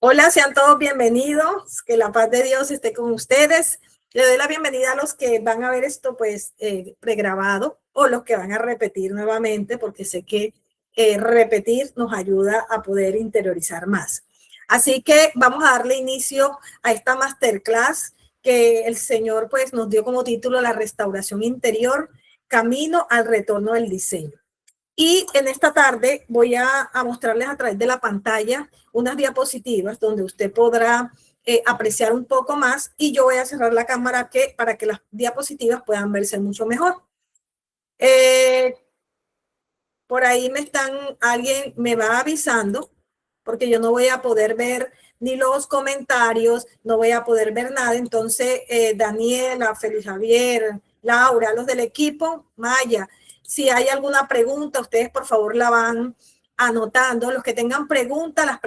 Hola, sean todos bienvenidos. Que la paz de Dios esté con ustedes. Le doy la bienvenida a los que van a ver esto pregrabado o los que van a repetir nuevamente, porque sé que repetir nos ayuda a poder interiorizar más. Así que vamos a darle inicio a esta masterclass que el Señor nos dio como título La restauración interior, camino al retorno del diseño. Y en esta tarde voy a mostrarles a través de la pantalla unas diapositivas donde usted podrá apreciar un poco más, y yo voy a cerrar la cámara para que las diapositivas puedan verse mucho mejor. Por ahí alguien me va avisando, porque yo no voy a poder ver ni los comentarios, no voy a poder ver nada. Entonces, Daniela, Feliz Javier, Laura, los del equipo, Maya, si hay alguna pregunta, ustedes por favor la van anotando. Los que tengan preguntas, las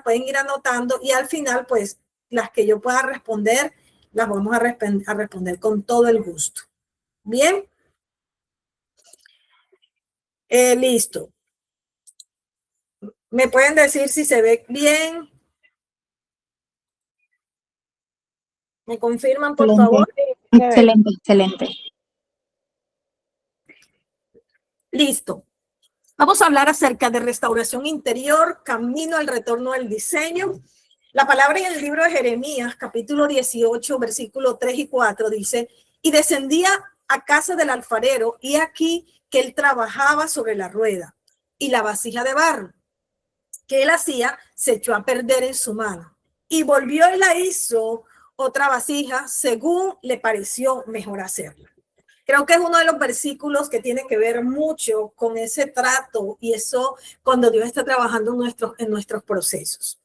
pueden ir anotando, y al final, pues, las que yo pueda responder, las vamos a responder con todo el gusto. Bien. Listo. ¿Me pueden decir si se ve bien? ¿Me confirman, por favor? Excelente, excelente. Listo. Vamos a hablar acerca de restauración interior, camino al retorno del diseño. La palabra en el libro de Jeremías, capítulo 18, versículo 3 y 4, dice: y descendía a casa del alfarero, y aquí que él trabajaba sobre la rueda, y la vasija de barro que él hacía se echó a perder en su mano. Y volvió y la hizo otra vasija según le pareció mejor hacerla. Creo que es uno de los versículos que tiene que ver mucho con ese trato y eso cuando Dios está trabajando en nuestros procesos.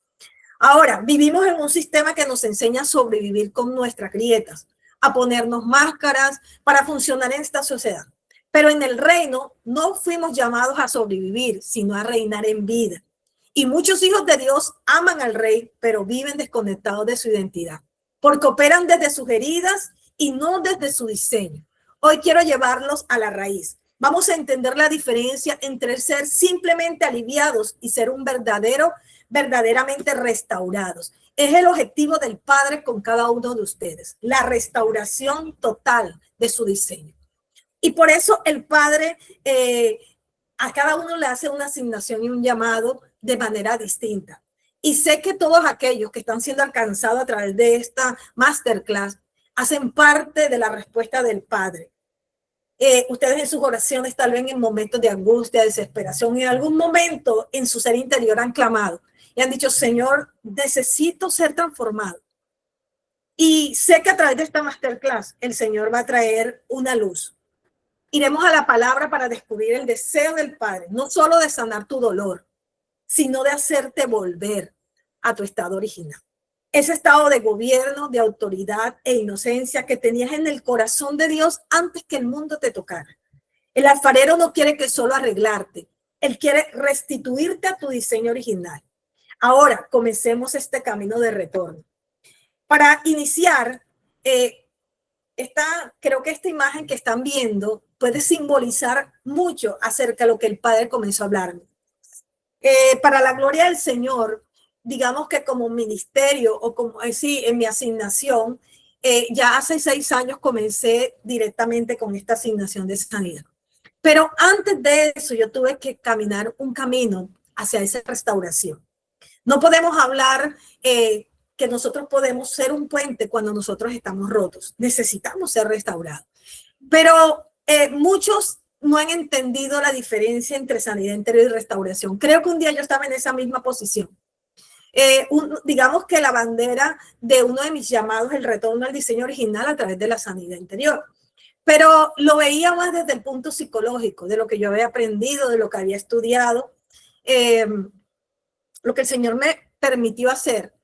Ahora, vivimos en un sistema que nos enseña a sobrevivir con nuestras grietas, a ponernos máscaras para funcionar en esta sociedad. Pero en el reino no fuimos llamados a sobrevivir, sino a reinar en vida. Y muchos hijos de Dios aman al rey, pero viven desconectados de su identidad, porque operan desde sus heridas y no desde su diseño. Hoy quiero llevarlos a la raíz. Vamos a entender la diferencia entre ser simplemente aliviados y ser verdaderamente restaurados. Es el objetivo del Padre con cada uno de ustedes, la restauración total de su diseño. Y por eso el Padre a cada uno le hace una asignación y un llamado de manera distinta. Y sé que todos aquellos que están siendo alcanzados a través de esta masterclass hacen parte de la respuesta del Padre. Ustedes en sus oraciones, tal vez en momentos de angustia, desesperación, en algún momento en su ser interior han clamado y han dicho: Señor, necesito ser transformado. Y sé que a través de esta masterclass el Señor va a traer una luz. Iremos a la palabra para descubrir el deseo del Padre, no solo de sanar tu dolor, sino de hacerte volver a tu estado original. Ese estado de gobierno, de autoridad e inocencia que tenías en el corazón de Dios antes que el mundo te tocara. El alfarero no quiere que solo arreglarte, él quiere restituirte a tu diseño original. Ahora comencemos este camino de retorno. Para iniciar, creo que esta imagen que están viendo puede simbolizar mucho acerca de lo que el Padre comenzó a hablarme. Para la gloria del Señor, digamos que como ministerio o como en mi asignación, ya hace 6 años comencé directamente con esta asignación de sanidad. Pero antes de eso yo tuve que caminar un camino hacia esa restauración. No podemos hablar que nosotros podemos ser un puente cuando nosotros estamos rotos. Necesitamos ser restaurados. Pero muchos no han entendido la diferencia entre sanidad interior y restauración. Creo que un día yo estaba en esa misma posición. Digamos que la bandera de uno de mis llamados es el retorno al diseño original a través de la sanidad interior. Pero lo veía más desde el punto psicológico, de lo que yo había aprendido, de lo que había estudiado, lo que el Señor me permitió hacer.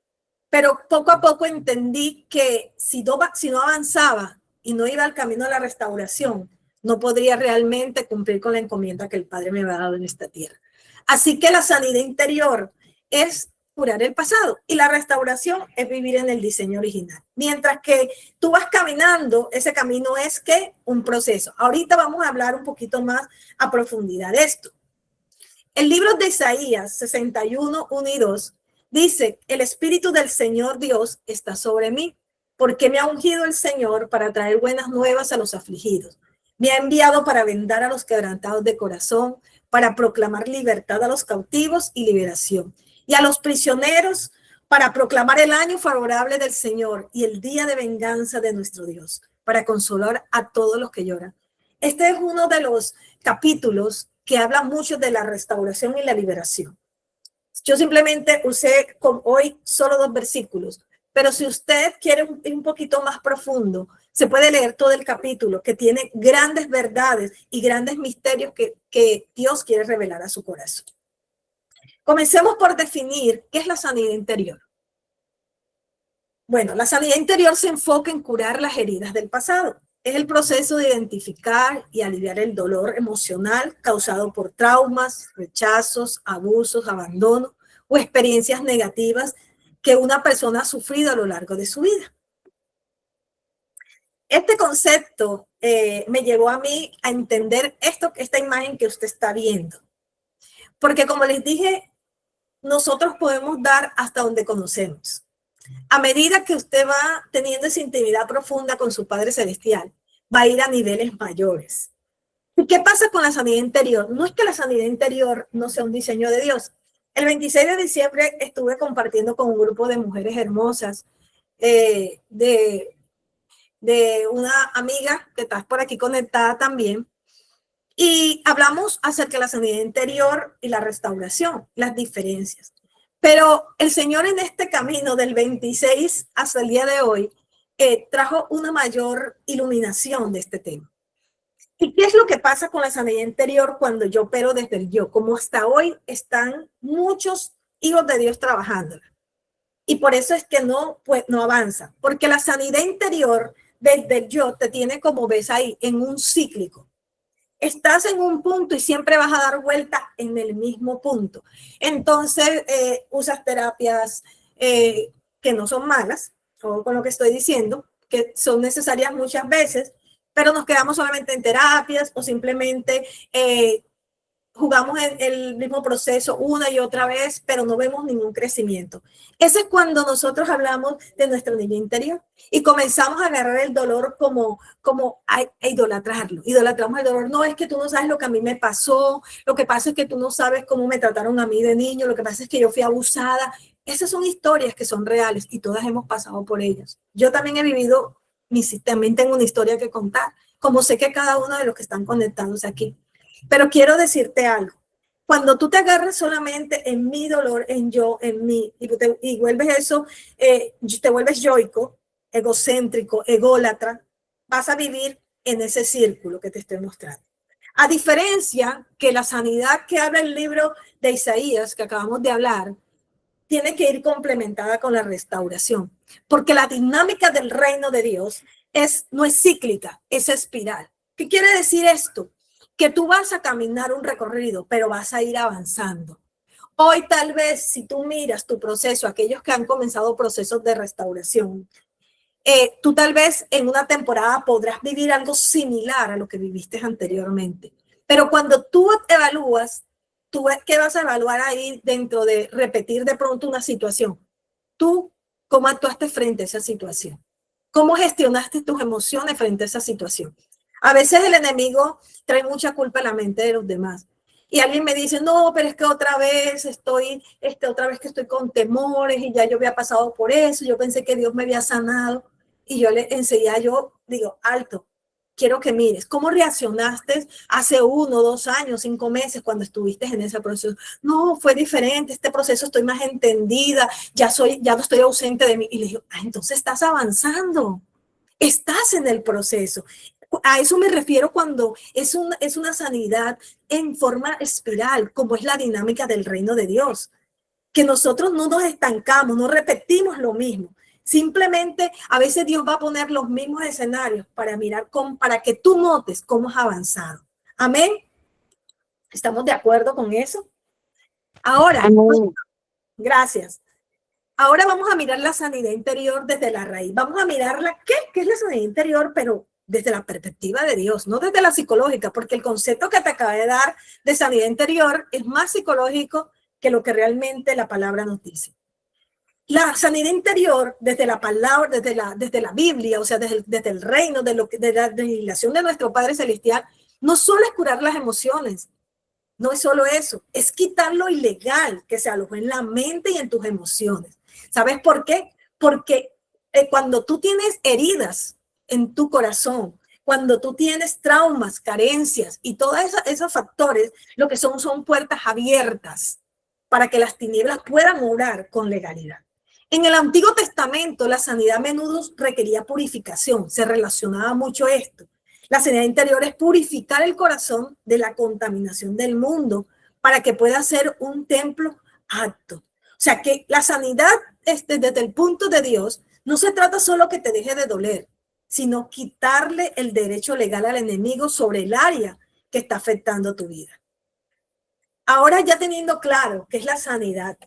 Pero poco a poco entendí que si no avanzaba y no iba al camino de la restauración, no podría realmente cumplir con la encomienda que el Padre me había dado en esta tierra. Así que la sanidad interior es curar el pasado y la restauración es vivir en el diseño original. Mientras que tú vas caminando, ese camino es un proceso. Ahorita vamos a hablar un poquito más a profundidad de esto. El libro de Isaías 61, 1 y 2 Dice, el Espíritu del Señor Dios está sobre mí, porque me ha ungido el Señor para traer buenas nuevas a los afligidos. Me ha enviado para vendar a los quebrantados de corazón, para proclamar libertad a los cautivos y liberación. Y a los prisioneros, para proclamar el año favorable del Señor y el día de venganza de nuestro Dios, para consolar a todos los que lloran. Este es uno de los capítulos que habla mucho de la restauración y la liberación. Yo simplemente usé hoy solo 2 versículos, pero si usted quiere un poquito más profundo, se puede leer todo el capítulo, que tiene grandes verdades y grandes misterios que Dios quiere revelar a su corazón. Comencemos por definir qué es la sanidad interior. Bueno, la sanidad interior se enfoca en curar las heridas del pasado. Es el proceso de identificar y aliviar el dolor emocional causado por traumas, rechazos, abusos, abandono o experiencias negativas que una persona ha sufrido a lo largo de su vida. Este concepto me llevó a mí a entender esta imagen que usted está viendo. Porque como les dije, nosotros podemos dar hasta donde conocemos. A medida que usted va teniendo esa intimidad profunda con su Padre Celestial, va a ir a niveles mayores. ¿Y qué pasa con la sanidad interior? No es que la sanidad interior no sea un diseño de Dios. El 26 de diciembre estuve compartiendo con un grupo de mujeres hermosas, de una amiga que está por aquí conectada también, y hablamos acerca de la sanidad interior y la restauración, las diferencias. Pero el Señor en este camino del 26 hasta el día de hoy trajo una mayor iluminación de este tema. ¿Y qué es lo que pasa con la sanidad interior cuando yo opero desde el yo? Como hasta hoy están muchos hijos de Dios trabajando. Y por eso es que no avanza. Porque la sanidad interior desde el yo te tiene, como ves ahí, en un cíclico. Estás en un punto y siempre vas a dar vuelta en el mismo punto. Entonces, usas terapias que no son malas, o con lo que estoy diciendo, que son necesarias muchas veces, pero nos quedamos solamente en terapias o simplemente jugamos el mismo proceso una y otra vez, pero no vemos ningún crecimiento. Ese es cuando nosotros hablamos de nuestro niño interior y comenzamos a agarrar el dolor como a idolatrarlo. Idolatramos el dolor. No, es que tú no sabes lo que a mí me pasó, lo que pasa es que tú no sabes cómo me trataron a mí de niño, lo que pasa es que yo fui abusada. Esas son historias que son reales y todas hemos pasado por ellas. Yo también he vivido, también tengo una historia que contar, como sé que cada uno de los que están conectados aquí. Pero quiero decirte algo. Cuando tú te agarras solamente en mi dolor, en yo, en mí, y vuelves eso, te vuelves yoico, egocéntrico, ególatra, vas a vivir en ese círculo que te estoy mostrando. A diferencia que la sanidad que habla el libro de Isaías, que acabamos de hablar, tiene que ir complementada con la restauración, porque la dinámica del reino de Dios no es cíclica, es espiral. ¿Qué quiere decir esto? Que tú vas a caminar un recorrido, pero vas a ir avanzando. Hoy tal vez, si tú miras tu proceso, aquellos que han comenzado procesos de restauración, tú tal vez en una temporada podrás vivir algo similar a lo que viviste anteriormente. Pero cuando tú evalúas, ¿qué vas a evaluar ahí dentro de repetir de pronto una situación? Tú, ¿cómo actuaste frente a esa situación? ¿Cómo gestionaste tus emociones frente a esa situación? A veces el enemigo trae mucha culpa en la mente de los demás. Y alguien me dice, no, pero es que otra vez que estoy con temores y ya yo había pasado por eso, yo pensé que Dios me había sanado. Y yo enseguida digo, alto, quiero que mires, ¿cómo reaccionaste hace 1, 2 años, 5 meses cuando estuviste en ese proceso? No, fue diferente, este proceso estoy más entendida, ya no estoy ausente de mí. Y le digo, entonces estás avanzando, estás en el proceso. A eso me refiero cuando es una sanidad en forma espiral, como es la dinámica del reino de Dios. Que nosotros no nos estancamos, no repetimos lo mismo. Simplemente a veces Dios va a poner los mismos escenarios para que tú notes cómo has avanzado. Amén. ¿Estamos de acuerdo con eso? Ahora, gracias. Ahora vamos a mirar la sanidad interior desde la raíz. Vamos a mirarla, ¿qué es la sanidad interior? Pero desde la perspectiva de Dios, no desde la psicológica, porque el concepto que te acabé de dar de sanidad interior es más psicológico que lo que realmente la palabra nos dice. La sanidad interior, desde la palabra, desde la Biblia, o sea, desde el reino, de la legislación de nuestro Padre Celestial, no solo es curar las emociones, no es solo eso, es quitar lo ilegal que se alojó en la mente y en tus emociones. ¿Sabes por qué? Porque cuando tú tienes heridas en tu corazón, cuando tú tienes traumas, carencias y todos esos factores, lo que son puertas abiertas para que las tinieblas puedan obrar con legalidad. En el Antiguo Testamento, la sanidad a menudo requería purificación, se relacionaba mucho esto. La sanidad interior es purificar el corazón de la contaminación del mundo para que pueda ser un templo apto. O sea que la sanidad desde el punto de Dios no se trata solo que te deje de doler, sino quitarle el derecho legal al enemigo sobre el área que está afectando tu vida. Ahora ya teniendo claro qué es la sanidad,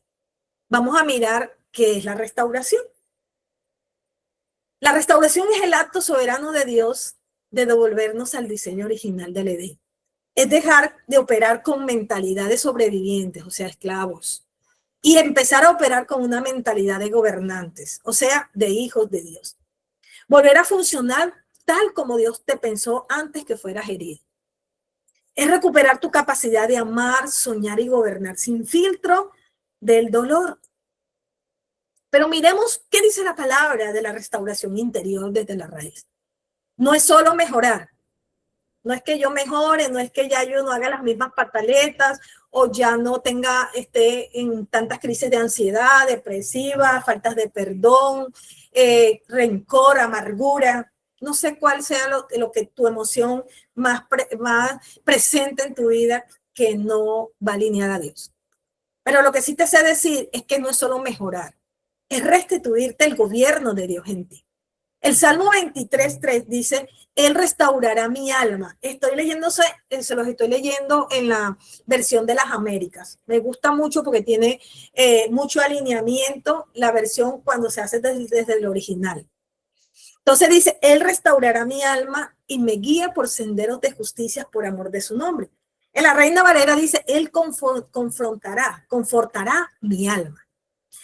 vamos a mirar qué es la restauración. La restauración es el acto soberano de Dios de devolvernos al diseño original del Edén. Es dejar de operar con mentalidades sobrevivientes, o sea, esclavos, y empezar a operar con una mentalidad de gobernantes, o sea, de hijos de Dios. Volver a funcionar tal como Dios te pensó antes que fueras herido. Es recuperar tu capacidad de amar, soñar y gobernar sin filtro del dolor. Pero miremos qué dice la palabra de la restauración interior desde la raíz. No es solo mejorar. No es que yo mejore, no es que ya yo no haga las mismas pataletas o ya no esté en tantas crisis de ansiedad, depresiva, faltas de perdón, rencor, amargura. No sé cuál sea lo que tu emoción más presente en tu vida que no va alineada a Dios. Pero lo que sí te sé decir es que no es solo mejorar, es restituirte el gobierno de Dios en ti. El Salmo 23:3 dice, Él restaurará mi alma. Se los estoy leyendo en la versión de las Américas. Me gusta mucho porque tiene mucho alineamiento la versión cuando se hace desde el original. Entonces dice, Él restaurará mi alma y me guía por senderos de justicia por amor de su nombre. En la Reina Valera dice, Él confortará mi alma.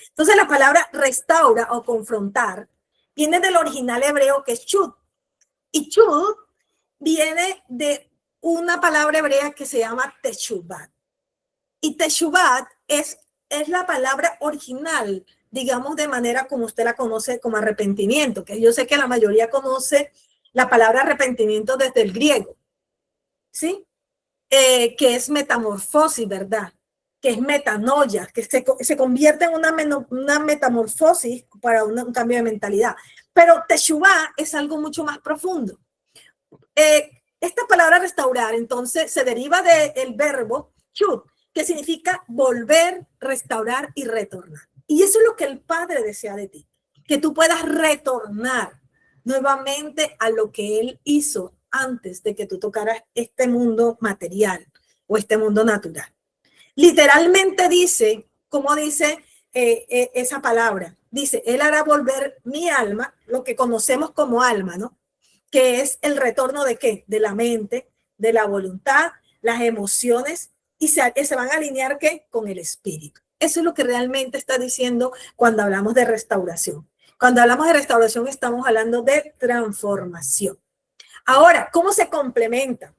Entonces la palabra restaura o confrontar viene del original hebreo que es chut. Y chut viene de una palabra hebrea que se llama teshuvat. Y teshuvat es la palabra original, digamos de manera como usted la conoce como arrepentimiento, que yo sé que la mayoría conoce la palabra arrepentimiento desde el griego, ¿sí? Que es metamorfosis, ¿verdad? Que es metanoia, que se convierte en una metamorfosis para un cambio de mentalidad. Pero teshuvá es algo mucho más profundo. Esta palabra restaurar, entonces, se deriva del verbo chut, que significa volver, restaurar y retornar. Y eso es lo que el Padre desea de ti, que tú puedas retornar nuevamente a lo que Él hizo antes de que tú tocaras este mundo material o este mundo natural. Literalmente dice, como dice esa palabra, dice, Él hará volver mi alma, lo que conocemos como alma, ¿no? Que es el retorno de ¿qué? De la mente, de la voluntad, las emociones, y se van a alinear ¿qué? Con el espíritu. Eso es lo que realmente está diciendo cuando hablamos de restauración. Cuando hablamos de restauración estamos hablando de transformación. Ahora, ¿cómo se complementa?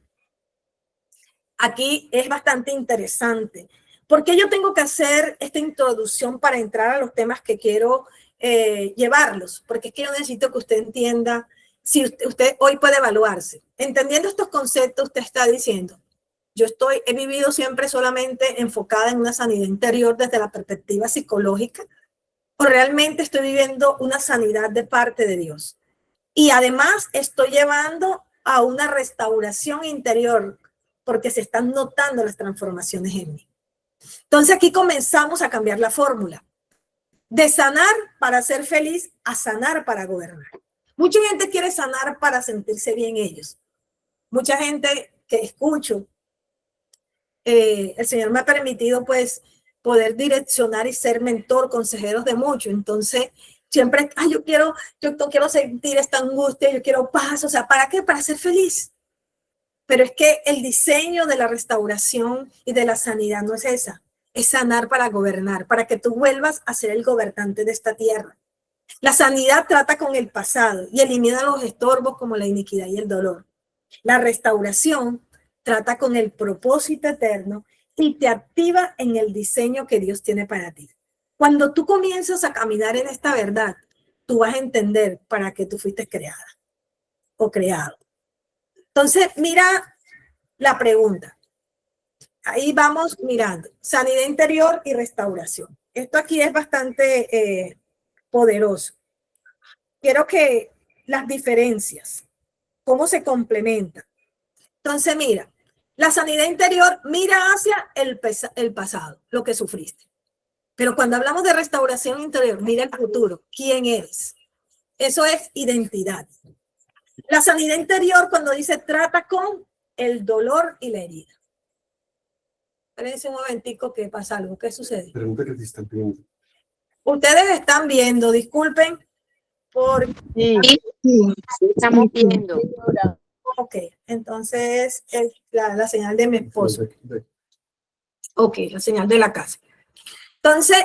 Aquí es bastante interesante. ¿Por qué yo tengo que hacer esta introducción para entrar a los temas que quiero llevarlos? Porque es que yo necesito que usted entienda, si usted hoy puede evaluarse. Entendiendo estos conceptos, usted está diciendo, he vivido siempre solamente enfocada en una sanidad interior desde la perspectiva psicológica, o realmente estoy viviendo una sanidad de parte de Dios. Y además estoy llevando a una restauración interior porque se están notando las transformaciones en mí. Entonces aquí comenzamos a cambiar la fórmula. De sanar para ser feliz a sanar para gobernar. Mucha gente quiere sanar para sentirse bien ellos. Mucha gente que escucho, el Señor me ha permitido pues poder direccionar y ser mentor, consejeros de muchos. Entonces siempre, yo no quiero sentir esta angustia, yo quiero paz. O sea, ¿para qué? Para ser feliz. Pero es que el diseño de la restauración y de la sanidad no es esa. es sanar para gobernar, para que tú vuelvas a ser el gobernante de esta tierra. La sanidad trata con el pasado y elimina los estorbos como la iniquidad y el dolor. La restauración trata con el propósito eterno y te activa en el diseño que Dios tiene para ti. Cuando tú comienzas a caminar en esta verdad, tú vas a entender para qué tú fuiste creada o creado. Entonces, mira la pregunta. Ahí vamos mirando. Sanidad interior y restauración. Esto aquí es bastante poderoso. Quiero que las diferencias, cómo se complementan. Entonces, mira, la sanidad interior mira hacia el pasado, lo que sufriste. Pero cuando hablamos de restauración interior, mira el futuro. ¿Quién eres? Eso es identidad. La sanidad interior, cuando dice trata con el dolor y la herida. Espérense un momentico que pasa algo. ¿Qué sucede? Pregunta que te están pidiendo. Ustedes están viendo, disculpen por... Sí, Sí, estamos viendo. Ok, entonces es la señal de mi esposo. Ok, la señal de la casa. Entonces,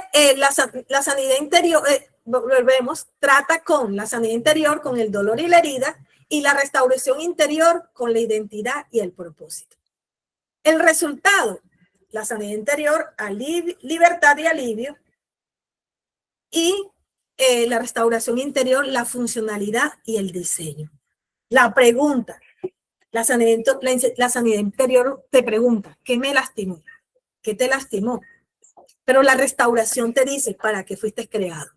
la sanidad interior, volvemos, trata con la sanidad interior, con el dolor y la herida, y la restauración interior con la identidad y el propósito. El resultado, la sanidad interior, libertad y alivio, y la restauración interior, la funcionalidad y el diseño. La pregunta, la sanidad interior te pregunta, ¿qué me lastimó? ¿Qué te lastimó? Pero la restauración te dice para qué fuiste creado.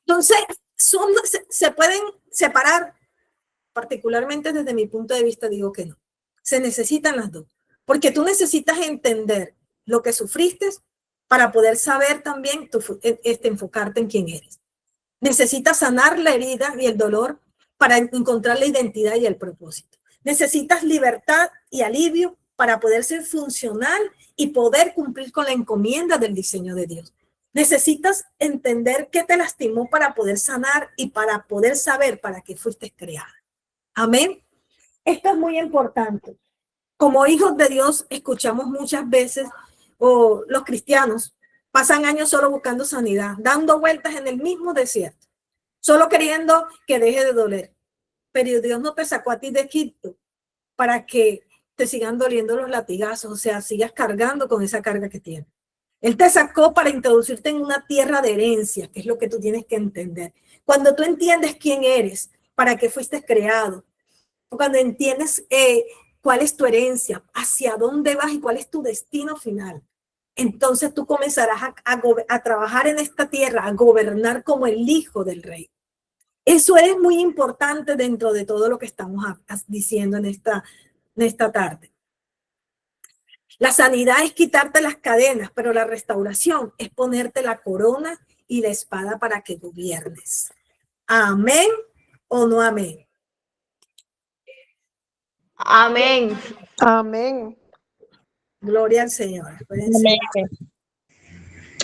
Entonces, se pueden separar, particularmente desde mi punto de vista, digo que no. Se necesitan las dos, porque tú necesitas entender lo que sufriste para poder saber también, enfocarte en quién eres. Necesitas sanar la herida y el dolor para encontrar la identidad y el propósito. Necesitas libertad y alivio para poder ser funcional y poder cumplir con la encomienda del diseño de Dios. Necesitas entender qué te lastimó para poder sanar y para poder saber para qué fuiste creada. Amén. Esto es muy importante. Como hijos de Dios, escuchamos muchas veces, o los cristianos pasan años solo buscando sanidad, dando vueltas en el mismo desierto, solo queriendo que deje de doler. Pero Dios no te sacó a ti de Egipto para que te sigan doliendo los latigazos, o sea, sigas cargando con esa carga que tienes. Él te sacó para introducirte en una tierra de herencia, que es lo que tú tienes que entender. Cuando tú entiendes quién eres, para qué fuiste creado, cuando entiendes cuál es tu herencia, hacia dónde vas y cuál es tu destino final, entonces tú comenzarás a trabajar en esta tierra, a gobernar como el hijo del rey. Eso es muy importante dentro de todo lo que estamos diciendo en esta tarde. La sanidad es quitarte las cadenas, pero la restauración es ponerte la corona y la espada para que gobiernes. ¿Amén o no amén? Amén. Amén. Gloria al Señor. Amén.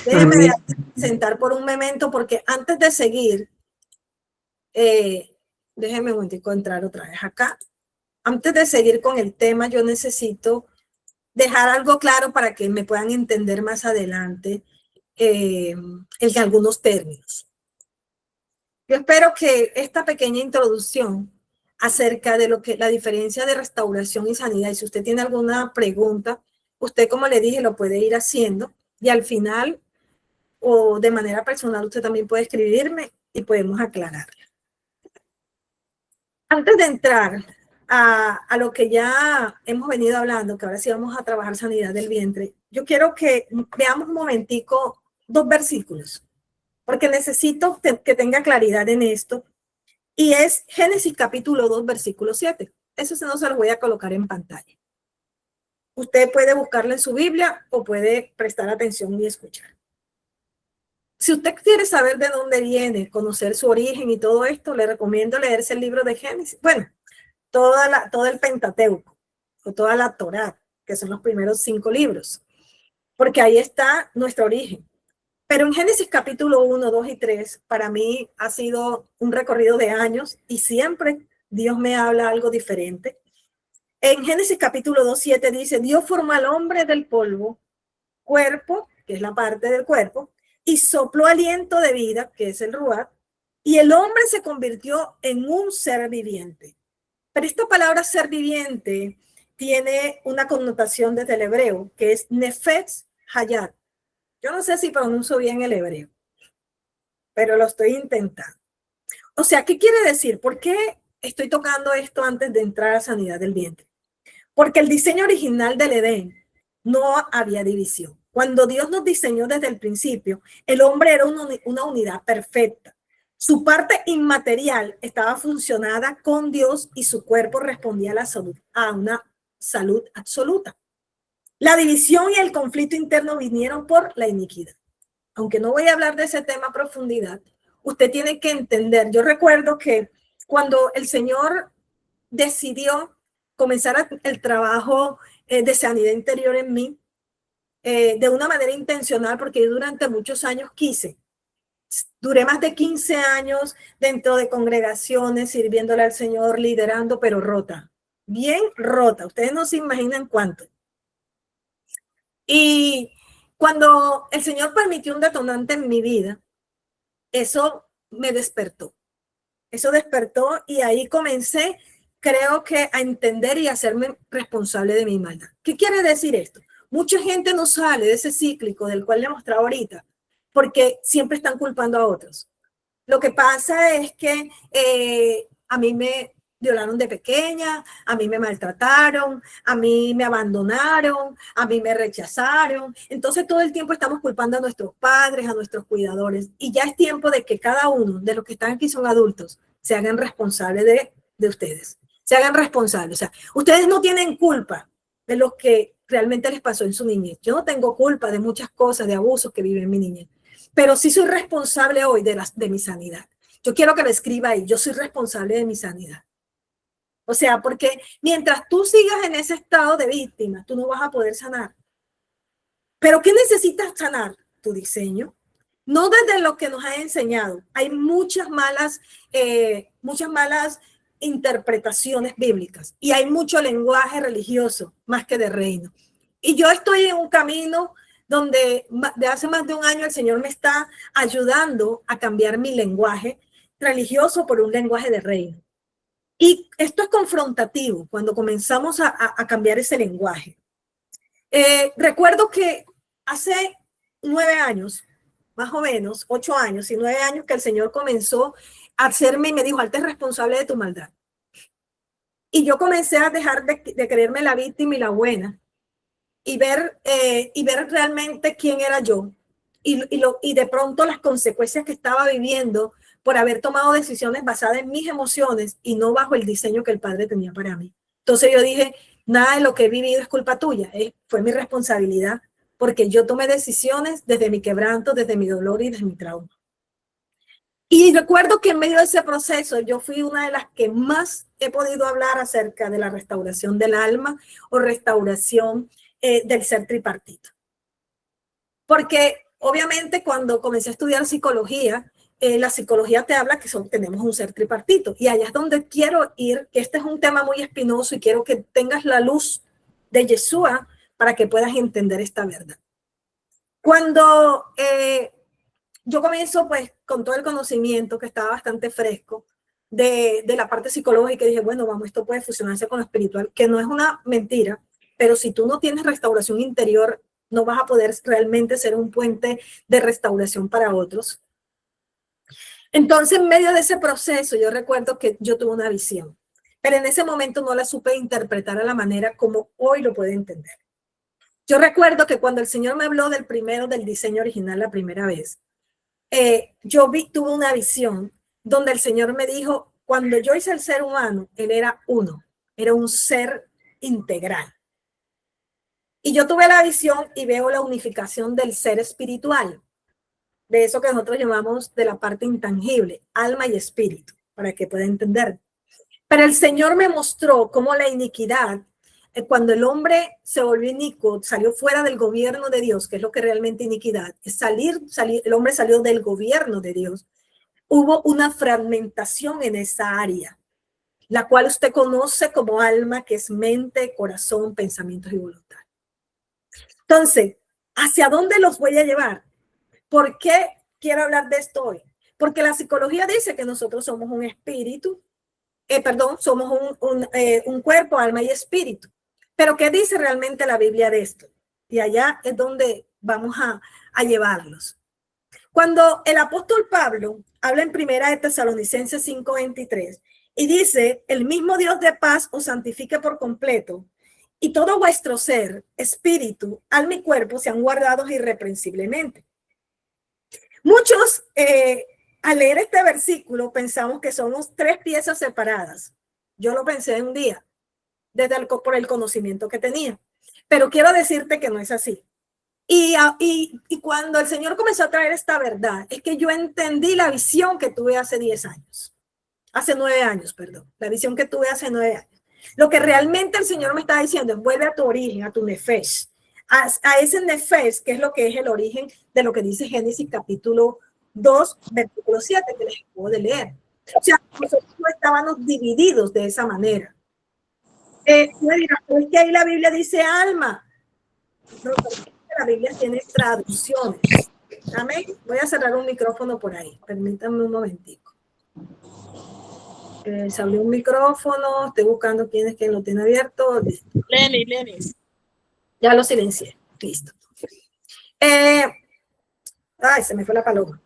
Déjenme sentar por un momento porque antes de seguir, déjenme un momentico entrar otra vez acá. Antes de seguir con el tema, yo necesito dejar algo claro para que me puedan entender más adelante algunos términos. Yo espero que esta pequeña introducción acerca de lo que la diferencia de restauración y sanidad, y si usted tiene alguna pregunta, usted, como le dije, lo puede ir haciendo y al final o de manera personal usted también puede escribirme y podemos aclararla. Antes de entrar a lo que ya hemos venido hablando, que ahora sí vamos a trabajar sanidad del vientre, yo quiero que veamos un momentico 2 versículos, porque necesito que tenga claridad en esto, y es Génesis capítulo 2, versículo 7. Eso no se lo voy a colocar en pantalla. Usted puede buscarlo en su Biblia o puede prestar atención y escuchar. Si usted quiere saber de dónde viene, conocer su origen y todo esto, le recomiendo leerse el libro de Génesis. Bueno, todo el Pentateuco o toda la Torá, que son los primeros 5 libros, porque ahí está nuestro origen. Pero en Génesis capítulo 1, 2 y 3, para mí ha sido un recorrido de años y siempre Dios me habla algo diferente. En Génesis capítulo 2, 7 dice, Dios formó al hombre del polvo, cuerpo que es la parte del cuerpo, y sopló aliento de vida, que es el ruach, y el hombre se convirtió en un ser viviente. Pero esta palabra ser viviente tiene una connotación desde el hebreo, que es nefetz hayat. Yo no sé si pronuncio bien el hebreo, pero lo estoy intentando. O sea, ¿qué quiere decir? ¿Por qué estoy tocando esto antes de entrar a sanidad del vientre? Porque el diseño original del Edén no había división. Cuando Dios nos diseñó desde el principio, el hombre era una unidad perfecta. Su parte inmaterial estaba funcionada con Dios y su cuerpo respondía a una salud absoluta. La división y el conflicto interno vinieron por la iniquidad. Aunque no voy a hablar de ese tema a profundidad, usted tiene que entender. Yo recuerdo que cuando el Señor decidió comenzar el trabajo de sanidad interior en mí, de una manera intencional, porque yo durante muchos años duré más de 15 años dentro de congregaciones, sirviéndole al Señor, liderando, pero rota, bien rota. Ustedes no se imaginan cuánto. Y cuando el Señor permitió un detonante en mi vida, eso me despertó. Eso despertó y ahí comencé, creo que a entender y a hacerme responsable de mi maldad. ¿Qué quiere decir esto? Mucha gente no sale de ese cíclico del cual le he mostrado ahorita, porque siempre están culpando a otros. Lo que pasa es que a mí me violaron de pequeña, a mí me maltrataron, a mí me abandonaron, a mí me rechazaron. Entonces todo el tiempo estamos culpando a nuestros padres, a nuestros cuidadores. Y ya es tiempo de que cada uno de los que están aquí son adultos, se hagan responsables de ustedes. Se hagan responsables. O sea, ustedes no tienen culpa de lo que realmente les pasó en su niñez. Yo no tengo culpa de muchas cosas, de abusos que vive en mi niñez. Pero sí soy responsable hoy de mi sanidad. Yo quiero que lo escriba ahí. Yo soy responsable de mi sanidad. O sea, porque mientras tú sigas en ese estado de víctima, tú no vas a poder sanar. ¿Pero qué necesitas sanar? Tu diseño. No desde lo que nos ha enseñado. Hay muchas malas interpretaciones bíblicas y hay mucho lenguaje religioso más que de reino. Y yo estoy en un camino donde de hace más de un año el Señor me está ayudando a cambiar mi lenguaje religioso por un lenguaje de reino. Y esto es confrontativo cuando comenzamos a cambiar ese lenguaje. Recuerdo que hace 9 años, más o menos, 8 años y 9 años que el Señor comenzó a hacerme y me dijo, hazte responsable de tu maldad. Y yo comencé a dejar de creerme la víctima y la buena y ver realmente quién era yo y de pronto las consecuencias que estaba viviendo por haber tomado decisiones basadas en mis emociones y no bajo el diseño que el Padre tenía para mí. Entonces yo dije, nada de lo que he vivido es culpa tuya, fue mi responsabilidad, porque yo tomé decisiones desde mi quebranto, desde mi dolor y desde mi trauma. Y recuerdo que en medio de ese proceso yo fui una de las que más he podido hablar acerca de la restauración del alma o restauración del ser tripartito. Porque obviamente cuando comencé a estudiar psicología, la psicología te habla que tenemos un ser tripartito. Y allá es donde quiero ir, que este es un tema muy espinoso y quiero que tengas la luz de Yeshua para que puedas entender esta verdad. Cuando yo comienzo pues con todo el conocimiento que estaba bastante fresco de la parte psicológica y dije, bueno, vamos, esto puede fusionarse con lo espiritual, que no es una mentira, pero si tú no tienes restauración interior, no vas a poder realmente ser un puente de restauración para otros. Entonces, en medio de ese proceso, yo recuerdo que yo tuve una visión, pero en ese momento no la supe interpretar a la manera como hoy lo puedo entender. Yo recuerdo que cuando el Señor me habló del diseño original la primera vez, tuve una visión donde el Señor me dijo, cuando yo hice el ser humano, él era uno, era un ser integral. Y yo tuve la visión y veo la unificación del ser espiritual, de eso que nosotros llamamos de la parte intangible, alma y espíritu, para que pueda entender. Pero el Señor me mostró cómo la iniquidad, cuando el hombre se volvió inicuo, salió fuera del gobierno de Dios, que es lo que realmente iniquidad, es el hombre salió del gobierno de Dios. Hubo una fragmentación en esa área, la cual usted conoce como alma, que es mente, corazón, pensamientos y voluntad. Entonces, ¿Hacia dónde los voy a llevar? ¿Por qué quiero hablar de esto hoy? Porque la psicología dice que nosotros somos un espíritu, somos un cuerpo, alma y espíritu. Pero ¿qué dice realmente la Biblia de esto? Y allá es donde vamos a llevarlos. Cuando el apóstol Pablo habla en Primera de Tesalonicenses 5:23 y dice, el mismo Dios de paz os santifique por completo y todo vuestro ser, espíritu, alma y cuerpo sean guardados irreprensiblemente. Muchos al leer este versículo pensamos que somos tres piezas separadas. Yo lo pensé un día, por el conocimiento que tenía. Pero quiero decirte que no es así. Y cuando el Señor comenzó a traer esta verdad, es que yo entendí la visión que tuve hace 10 años. Hace 9 años, perdón. La visión que tuve hace 9 años. Lo que realmente el Señor me está diciendo es vuelve a tu origen, a tu nefesh. A ese nefesh, que es lo que es el origen de lo que dice Génesis capítulo 2, versículo 7, que les acabo de leer. O sea, nosotros no estábamos divididos de esa manera. Me dirás, pero es que ahí la Biblia dice alma. No, la Biblia tiene traducciones. Amén. Voy a cerrar un micrófono por ahí. Permítanme un momentico. Salió un micrófono. Estoy buscando quién es quien lo tiene abierto. Lenny. Ya lo silencié. Listo. Se me fue la paloma.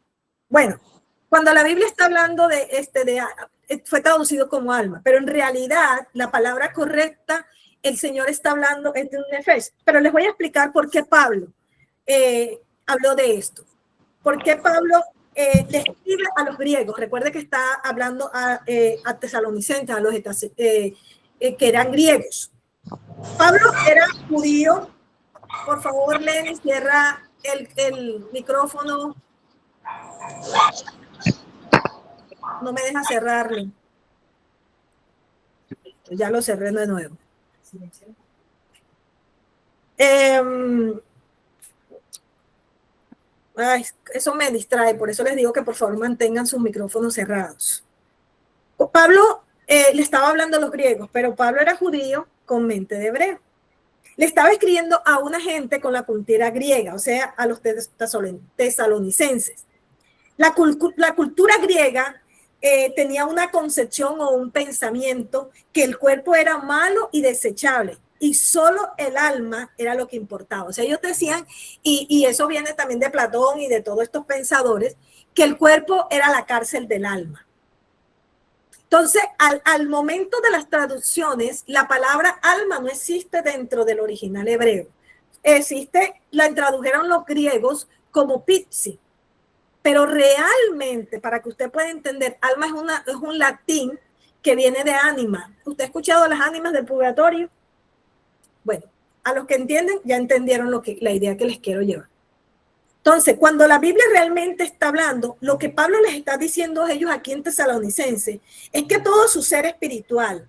Bueno, cuando la Biblia está hablando fue traducido como alma, pero en realidad la palabra correcta, el Señor está hablando es de un nefesh. Pero les voy a explicar por qué Pablo habló de esto. ¿Por qué Pablo le escribe a los griegos? Recuerde que está hablando a tesalonicenses, a los que eran griegos. Pablo era judío. Por favor, Lenny, cierra el micrófono. No me deja cerrarlo. Ya lo cerré de nuevo. Eso me distrae, por eso les digo que por favor mantengan sus micrófonos cerrados. Pablo le estaba hablando a los griegos, pero Pablo era judío con mente de hebreo. Le estaba escribiendo a una gente con la cultura griega, o sea, a los tesalonicenses. La cultura griega tenía una concepción o un pensamiento que el cuerpo era malo y desechable y solo el alma era lo que importaba. O sea, ellos decían, y eso viene también de Platón y de todos estos pensadores, que el cuerpo era la cárcel del alma. Entonces, al momento de las traducciones, la palabra alma no existe dentro del original hebreo. La tradujeron los griegos como pipsi. Pero realmente, para que usted pueda entender, alma es un latín que viene de ánima. ¿Usted ha escuchado las ánimas del purgatorio? Bueno, a los que entienden, ya entendieron la idea que les quiero llevar. Entonces, cuando la Biblia realmente está hablando, lo que Pablo les está diciendo a ellos aquí en Tesalonicense es que todo su ser espiritual,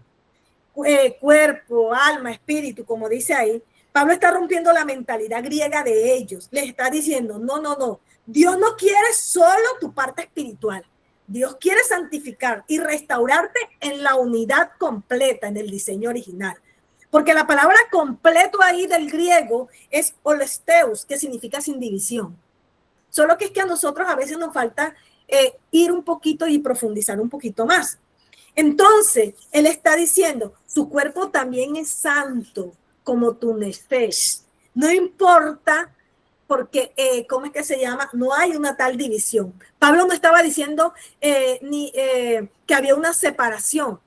cuerpo, alma, espíritu, como dice ahí, Pablo está rompiendo la mentalidad griega de ellos. Les está diciendo, no. Dios no quiere solo tu parte espiritual. Dios quiere santificar y restaurarte en la unidad completa, en el diseño original. Porque la palabra completo ahí del griego es olesteus, que significa sin división. Solo que es que a nosotros a veces nos falta ir un poquito y profundizar un poquito más. Entonces, él está diciendo, tu cuerpo también es santo, como tu nefesh. No importa, porque, ¿cómo es que se llama? No hay una tal división. Pablo no estaba diciendo que había una separación.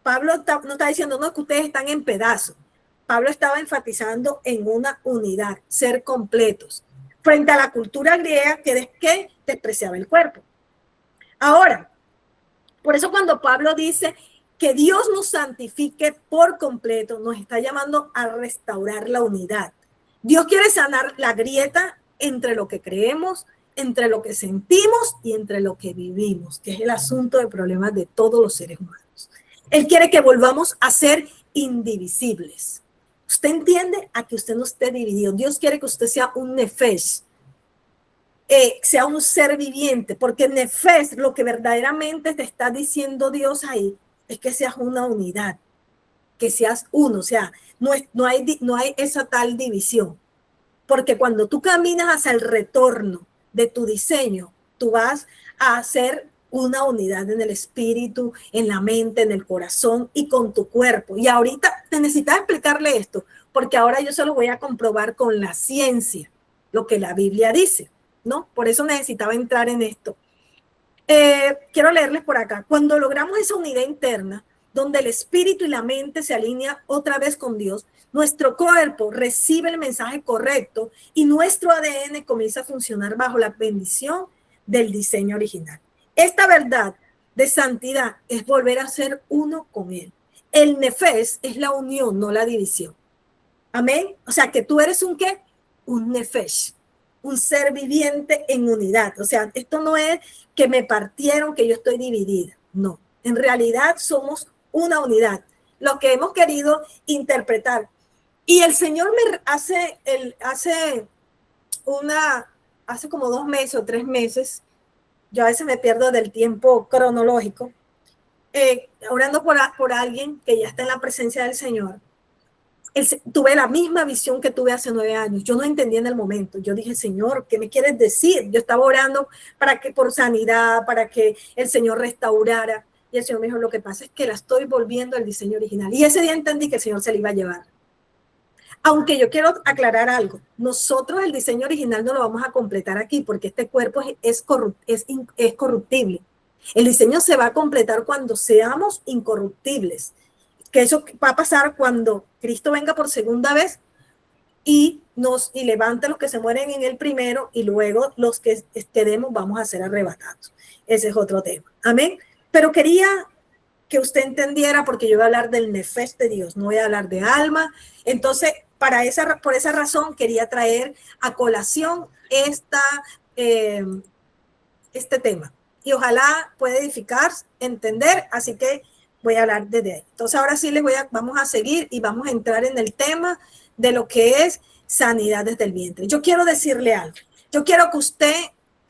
Pablo no está diciendo, no, que ustedes están en pedazos. Pablo estaba enfatizando en una unidad, ser completos, frente a la cultura griega que despreciaba el cuerpo. Ahora, por eso cuando Pablo dice que Dios nos santifique por completo, nos está llamando a restaurar la unidad. Dios quiere sanar la grieta entre lo que creemos, entre lo que sentimos y entre lo que vivimos, que es el asunto de problemas de todos los seres humanos. Él quiere que volvamos a ser indivisibles. ¿Usted entiende? A que usted no esté dividido. Dios quiere que usted sea un nefesh, sea un ser viviente, porque nefesh, lo que verdaderamente te está diciendo Dios ahí, es que seas una unidad, que seas uno, o sea, no hay esa tal división. Porque cuando tú caminas hacia el retorno de tu diseño, tú vas a hacer una unidad en el espíritu, en la mente, en el corazón y con tu cuerpo. Y ahorita te necesitas explicarle esto, porque ahora yo se lo voy a comprobar con la ciencia, lo que la Biblia dice, ¿no? Por eso necesitaba entrar en esto. Quiero leerles por acá. Cuando logramos esa unidad interna, donde el espíritu y la mente se alinean otra vez con Dios, nuestro cuerpo recibe el mensaje correcto y nuestro ADN comienza a funcionar bajo la bendición del diseño original. Esta verdad de santidad es volver a ser uno con Él. El nefesh es la unión, no la división. Amén. O sea, que tú eres un ¿qué? Un nefesh, un ser viviente en unidad. O sea, esto no es que me partieron, que yo estoy dividida. No, en realidad somos una unidad. Lo que hemos querido interpretar. Y el Señor me hace como 2 meses o 3 meses, yo a veces me pierdo del tiempo cronológico, orando por alguien que ya está en la presencia del Señor. Tuve la misma visión que tuve hace 9 años. Yo no entendía en el momento. Yo dije, Señor, ¿qué me quieres decir? Yo estaba orando por sanidad, para que el Señor restaurara. Y el Señor me dijo, lo que pasa es que la estoy volviendo al diseño original. Y ese día entendí que el Señor se la iba a llevar. Aunque yo quiero aclarar algo. Nosotros el diseño original no lo vamos a completar aquí porque este cuerpo es corruptible. El diseño se va a completar cuando seamos incorruptibles. Que eso va a pasar cuando Cristo venga por segunda vez y levante a los que se mueren en el primero y luego los que quedemos vamos a ser arrebatados. Ese es otro tema. Amén. Pero quería que usted entendiera, porque yo voy a hablar del nefesh de Dios, no voy a hablar de alma. Entonces, por esa razón quería traer a colación este tema. Y ojalá pueda edificar, entender, así que voy a hablar desde ahí. Entonces ahora sí vamos a seguir y vamos a entrar en el tema de lo que es sanidad desde el vientre. Yo quiero decirle algo. Yo quiero que usted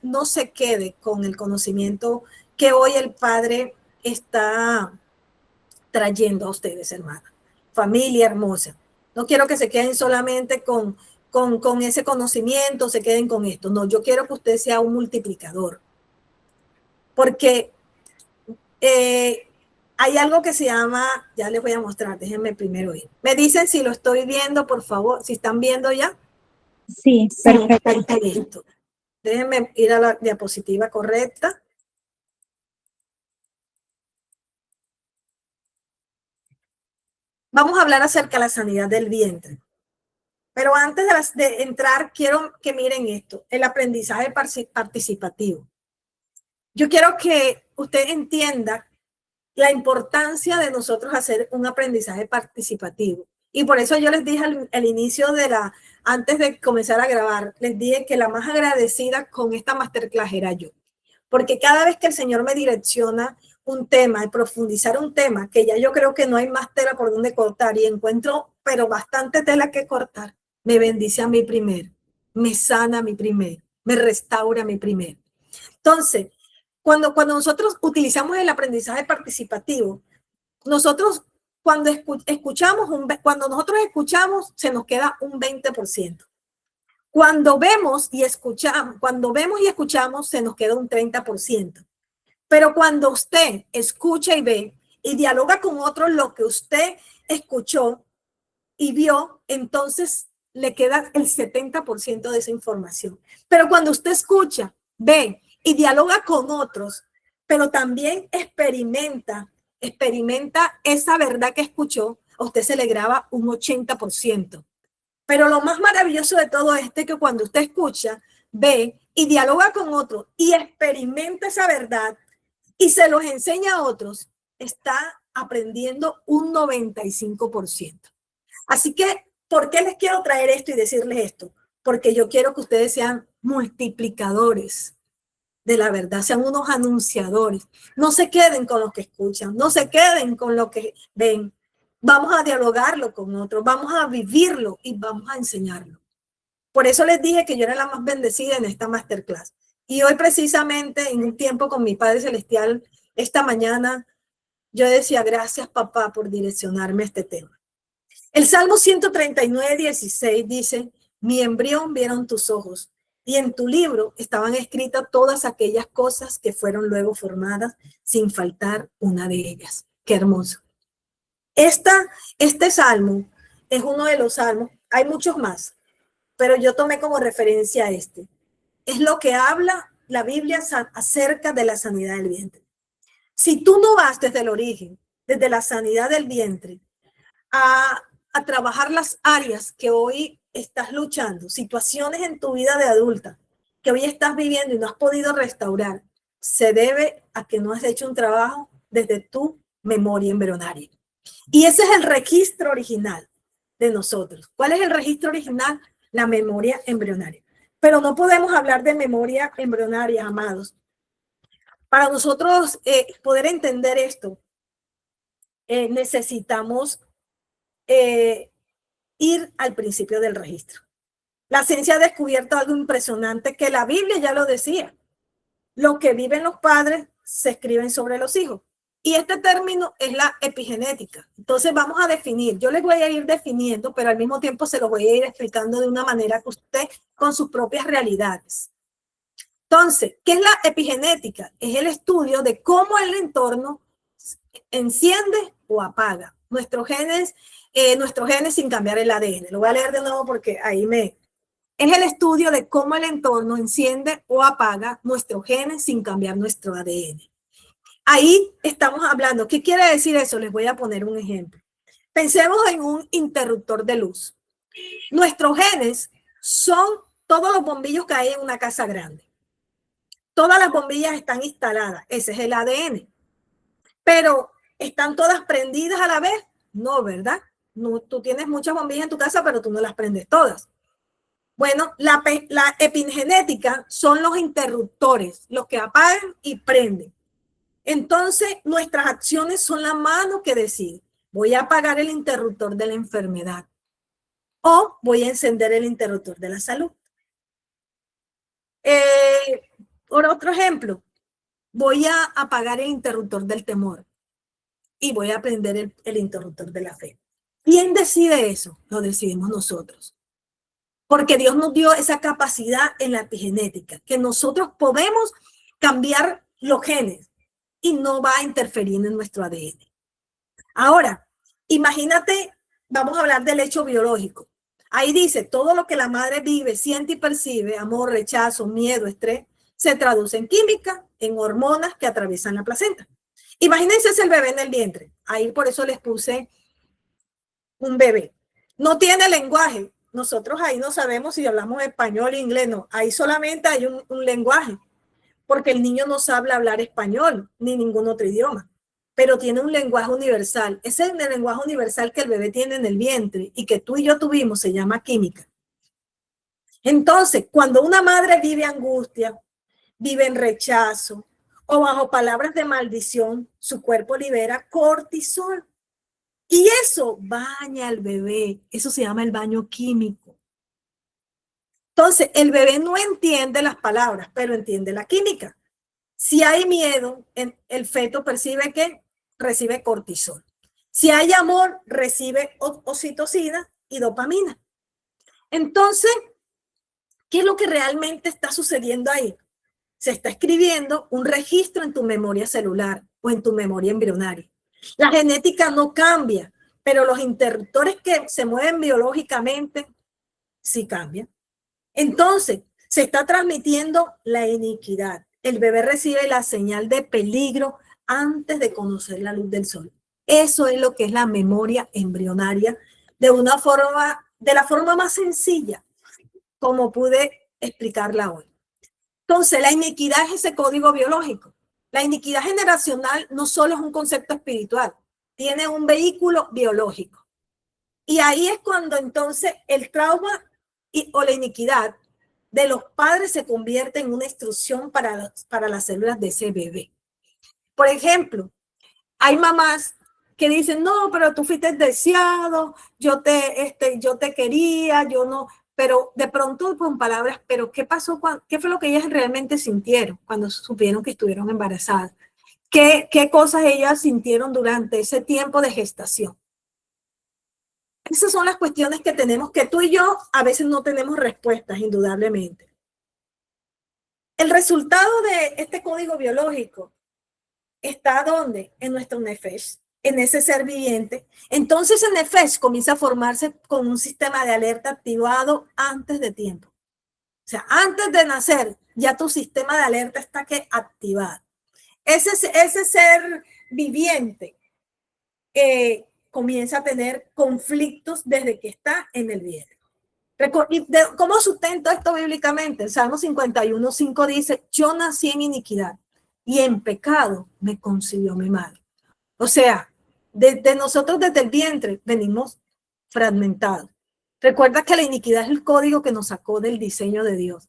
no se quede con el conocimiento que hoy el Padre está trayendo a ustedes, hermana. Familia hermosa. No quiero que se queden solamente con ese conocimiento, se queden con esto. No, yo quiero que usted sea un multiplicador. Porque hay algo que se llama, ya les voy a mostrar, déjenme primero ir. Me dicen si lo estoy viendo, por favor, si están viendo ya. Sí, perfecto. Déjenme ir a la diapositiva correcta. Vamos a hablar acerca de la sanidad del vientre. Pero antes de entrar, quiero que miren esto, el aprendizaje participativo. Yo quiero que usted entienda la importancia de nosotros hacer un aprendizaje participativo. Y por eso yo les dije al inicio antes de comenzar a grabar, les dije que la más agradecida con esta masterclass era yo. Porque cada vez que el Señor me direcciona un tema y profundizar un tema, que ya yo creo que no hay más tela por donde cortar y encuentro, pero bastante tela que cortar, me bendice a mí primero, me sana a mí primero, me restaura a mí primero. Entonces, cuando nosotros utilizamos el aprendizaje participativo, nosotros cuando nosotros escuchamos, se nos queda un 20%. Cuando vemos y escuchamos, se nos queda un 30%. Pero cuando usted escucha y ve y dialoga con otros lo que usted escuchó y vio, entonces le queda el 70% de esa información. Pero cuando usted escucha, ve y dialoga con otros, pero también experimenta esa verdad que escuchó, a usted se le graba un 80%. Pero lo más maravilloso de todo esto es que cuando usted escucha, ve y dialoga con otros y experimenta esa verdad y se los enseña a otros, está aprendiendo un 95%. Así que, ¿por qué les quiero traer esto y decirles esto? Porque yo quiero que ustedes sean multiplicadores de la verdad, sean unos anunciadores. No se queden con lo que escuchan, no se queden con lo que ven. Vamos a dialogarlo con otros, vamos a vivirlo y vamos a enseñarlo. Por eso les dije que yo era la más bendecida en esta masterclass. Y hoy precisamente, en un tiempo con mi Padre Celestial, esta mañana, yo decía, gracias papá por direccionarme a este tema. El Salmo 139, 16 dice, Mi embrión vieron tus ojos, y en tu libro estaban escritas todas aquellas cosas que fueron luego formadas, sin faltar una de ellas. Qué hermoso. Este salmo es uno de los salmos, hay muchos más, pero yo tomé como referencia este. Es lo que habla la Biblia acerca de la sanidad del vientre. Si tú no vas desde el origen, desde la sanidad del vientre, a trabajar las áreas que hoy estás luchando, situaciones en tu vida de adulta que hoy estás viviendo y no has podido restaurar, se debe a que no has hecho un trabajo desde tu memoria embrionaria. Y ese es el registro original de nosotros. ¿Cuál es el registro original? La memoria embrionaria. Pero no podemos hablar de memoria embrionaria, amados. Para nosotros poder entender esto, necesitamos ir al principio del registro. La ciencia ha descubierto algo impresionante que la Biblia ya lo decía. Lo que viven los padres se escriben sobre los hijos. Y este término es la epigenética. Entonces vamos a definir. Yo les voy a ir definiendo, pero al mismo tiempo se los voy a ir explicando de una manera que usted con sus propias realidades. Entonces, ¿qué es la epigenética? Es el estudio de cómo el entorno enciende o apaga nuestros genes sin cambiar el ADN. Lo voy a leer de nuevo porque ahí es el estudio de cómo el entorno enciende o apaga nuestros genes sin cambiar nuestro ADN. Ahí estamos hablando. ¿Qué quiere decir eso? Les voy a poner un ejemplo. Pensemos en un interruptor de luz. Nuestros genes son todos los bombillos que hay en una casa grande. Todas las bombillas están instaladas. Ese es el ADN. Pero, ¿están todas prendidas a la vez? No, ¿verdad? No, tú tienes muchas bombillas en tu casa, pero tú no las prendes todas. Bueno, la epigenética son los interruptores, los que apagan y prenden. Entonces, nuestras acciones son la mano que decide. Voy a apagar el interruptor de la enfermedad o voy a encender el interruptor de la salud. Por otro ejemplo, voy a apagar el interruptor del temor y voy a prender el interruptor de la fe. ¿Quién decide eso? Lo decidimos nosotros. Porque Dios nos dio esa capacidad en la epigenética, que nosotros podemos cambiar los genes y no va a interferir en nuestro ADN. Ahora, imagínate, vamos a hablar del hecho biológico. Ahí dice, todo lo que la madre vive, siente y percibe, amor, rechazo, miedo, estrés, se traduce en química, en hormonas que atraviesan la placenta. Imagínense el bebé en el vientre. Ahí por eso les puse un bebé. No tiene lenguaje. Nosotros ahí no sabemos si hablamos español o inglés, no. Ahí solamente hay un lenguaje, porque el niño no sabe hablar español ni ningún otro idioma, pero tiene un lenguaje universal. Ese es el lenguaje universal que el bebé tiene en el vientre y que tú y yo tuvimos, se llama química. Entonces, cuando una madre vive angustia, vive en rechazo o bajo palabras de maldición, su cuerpo libera cortisol. Y eso baña al bebé. Eso se llama el baño químico. Entonces, el bebé no entiende las palabras, pero entiende la química. Si hay miedo, el feto percibe que recibe cortisol. Si hay amor, recibe oxitocina y dopamina. Entonces, ¿qué es lo que realmente está sucediendo ahí? Se está escribiendo un registro en tu memoria celular o en tu memoria embrionaria. La genética no cambia, pero los interruptores que se mueven biológicamente sí cambian. Entonces, se está transmitiendo la iniquidad. El bebé recibe la señal de peligro antes de conocer la luz del sol. Eso es lo que es la memoria embrionaria de la forma más sencilla, como pude explicarla hoy. Entonces, la iniquidad es ese código biológico. La iniquidad generacional no solo es un concepto espiritual, tiene un vehículo biológico. Y ahí es cuando entonces el trauma o la iniquidad de los padres se convierte en una instrucción para las células de ese bebé. Por ejemplo, hay mamás que dicen, no, pero tú fuiste deseado, yo te quería, yo no, pero de pronto con palabras, pero ¿qué pasó? ¿Qué fue lo que ellas realmente sintieron cuando supieron que estuvieron embarazadas? ¿Qué cosas ellas sintieron durante ese tiempo de gestación? Esas son las cuestiones que tenemos, que tú y yo a veces no tenemos respuestas, indudablemente. El resultado de este código biológico está ¿dónde? En nuestro nefesh, en ese ser viviente. Entonces el nefesh comienza a formarse con un sistema de alerta activado antes de tiempo. O sea, antes de nacer, ya tu sistema de alerta está activado. Ese ser viviente comienza a tener conflictos desde que está en el vientre. ¿Cómo sustento esto bíblicamente? El Salmo 51:5 dice, yo nací en iniquidad y en pecado me concibió mi madre. O sea, desde nosotros desde el vientre venimos fragmentados. Recuerda que la iniquidad es el código que nos sacó del diseño de Dios,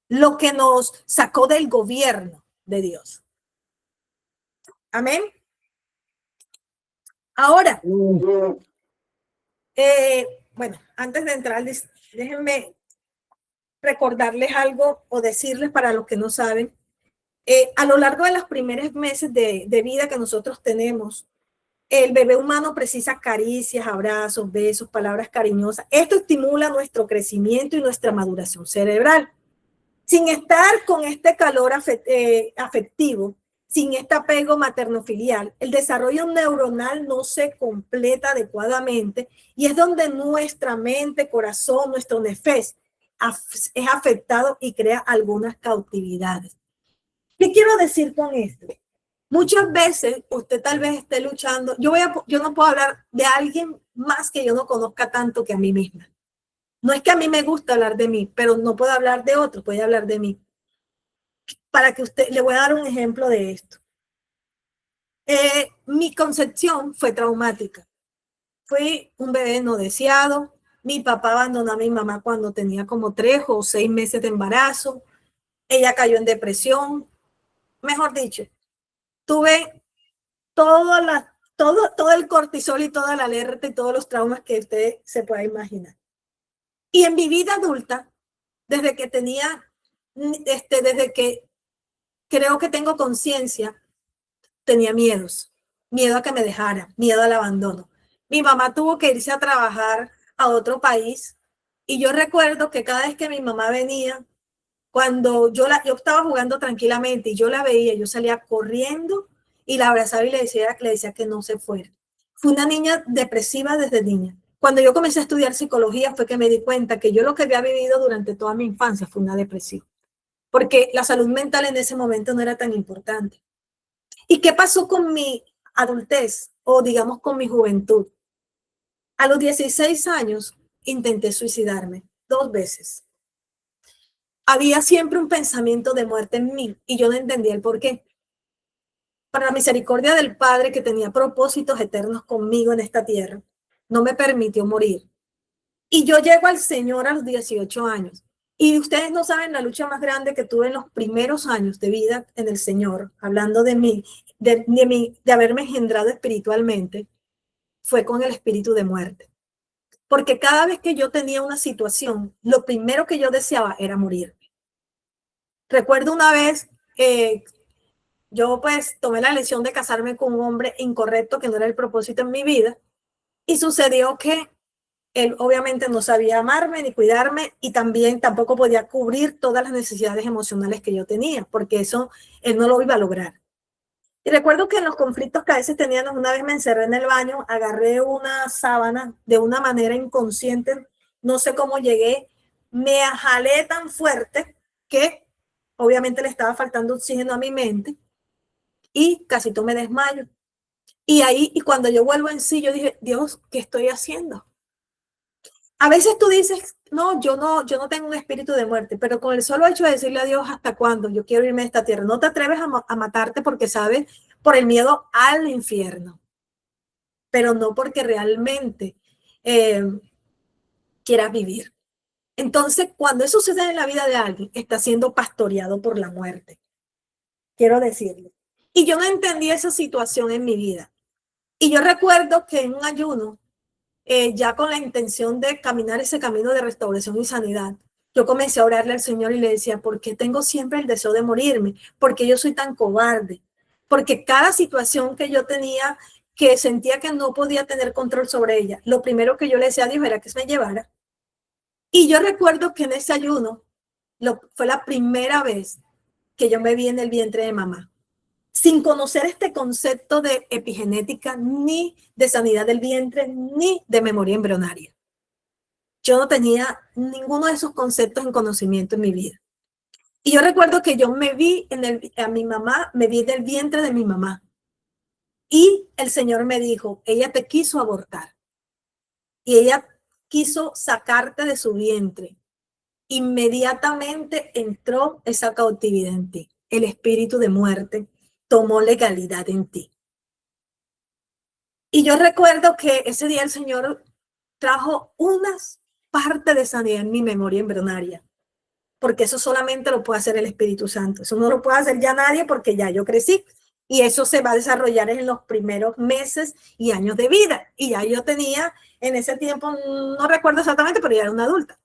lo que nos sacó del gobierno de Dios. Amén. Ahora, bueno, antes de entrar, déjenme recordarles algo o decirles para los que no saben. A lo largo de los primeros meses de vida que nosotros tenemos, el bebé humano precisa caricias, abrazos, besos, palabras cariñosas. Esto estimula nuestro crecimiento y nuestra maduración cerebral. Sin estar con este calor afectivo, sin este apego materno-filial, el desarrollo neuronal no se completa adecuadamente y es donde nuestra mente, corazón, nuestro nefesh es afectado y crea algunas cautividades. ¿Qué quiero decir con esto? Muchas veces usted tal vez esté luchando. Yo no puedo hablar de alguien más que yo no conozca tanto que a mí misma. No es que a mí me gusta hablar de mí, pero no puedo hablar de otro, puede hablar de mí. Para que usted, le voy a dar un ejemplo de esto. Mi concepción fue traumática. Fui un bebé no deseado. Mi papá abandonó a mi mamá cuando tenía como 3 o 6 meses de embarazo. Ella cayó en depresión. Mejor dicho, tuve todo el cortisol y toda la alerta y todos los traumas que usted se pueda imaginar. Y en mi vida adulta, desde que creo que tengo conciencia, tenía miedos, miedo a que me dejara, miedo al abandono. Mi mamá tuvo que irse a trabajar a otro país y yo recuerdo que cada vez que mi mamá venía, cuando yo estaba jugando tranquilamente y yo la veía, yo salía corriendo y la abrazaba y le decía que no se fuera. Fui una niña depresiva desde niña. Cuando yo comencé a estudiar psicología fue que me di cuenta que yo lo que había vivido durante toda mi infancia fue una depresión, porque la salud mental en ese momento no era tan importante. ¿Y qué pasó con mi adultez o digamos con mi juventud? A los 16 años intenté suicidarme 2 veces. Había siempre un pensamiento de muerte en mí y yo no entendía el por qué. Para la misericordia del Padre, que tenía propósitos eternos conmigo en esta tierra, no me permitió morir. Y yo llego al Señor a los 18 años. Y ustedes no saben la lucha más grande que tuve en los primeros años de vida en el Señor, hablando de mí, de haberme engendrado espiritualmente, fue con el espíritu de muerte. Porque cada vez que yo tenía una situación, lo primero que yo deseaba era morir. Recuerdo una vez, yo pues tomé la elección de casarme con un hombre incorrecto, que no era el propósito en mi vida, y sucedió que él obviamente no sabía amarme ni cuidarme y tampoco podía cubrir todas las necesidades emocionales que yo tenía, porque eso él no lo iba a lograr. Y recuerdo que en los conflictos que a veces teníamos, una vez me encerré en el baño, agarré una sábana de una manera inconsciente, no sé cómo llegué, me jalé tan fuerte que obviamente le estaba faltando oxígeno a mi mente y casi me desmayo. Y cuando yo vuelvo en sí, yo dije, Dios, ¿qué estoy haciendo? A veces tú dices, no, yo no tengo un espíritu de muerte, pero con el solo hecho de decirle a Dios, ¿hasta cuándo? Yo quiero irme de esta tierra. No te atreves a matarte porque sabes, por el miedo al infierno, pero no porque realmente quieras vivir. Entonces, cuando eso sucede en la vida de alguien, está siendo pastoreado por la muerte. Quiero decirlo. Y yo no entendí esa situación en mi vida. Y yo recuerdo que en un ayuno, ya con la intención de caminar ese camino de restauración y sanidad, yo comencé a orarle al Señor y le decía, ¿por qué tengo siempre el deseo de morirme? ¿Por qué yo soy tan cobarde? Porque cada situación que yo tenía que sentía que no podía tener control sobre ella, lo primero que yo le decía a Dios era que se me llevara. Y yo recuerdo que en ese ayuno fue la primera vez que yo me vi en el vientre de mamá, sin conocer este concepto de epigenética, ni de sanidad del vientre, ni de memoria embrionaria. Yo no tenía ninguno de esos conceptos en conocimiento en mi vida. Y yo recuerdo que yo me vi a mi mamá, me vi en el vientre de mi mamá. Y el Señor me dijo, ella te quiso abortar. Y ella quiso sacarte de su vientre. Inmediatamente entró esa cautividad en ti. El espíritu de muerte tomó legalidad en ti. Y yo recuerdo que ese día el Señor trajo unas partes de sanidad en mi memoria embrionaria, porque eso solamente lo puede hacer el Espíritu Santo. Eso no lo puede hacer ya nadie porque ya yo crecí. Y eso se va a desarrollar en los primeros meses y años de vida. Y ya yo tenía, en ese tiempo, no recuerdo exactamente, pero ya era una adulta.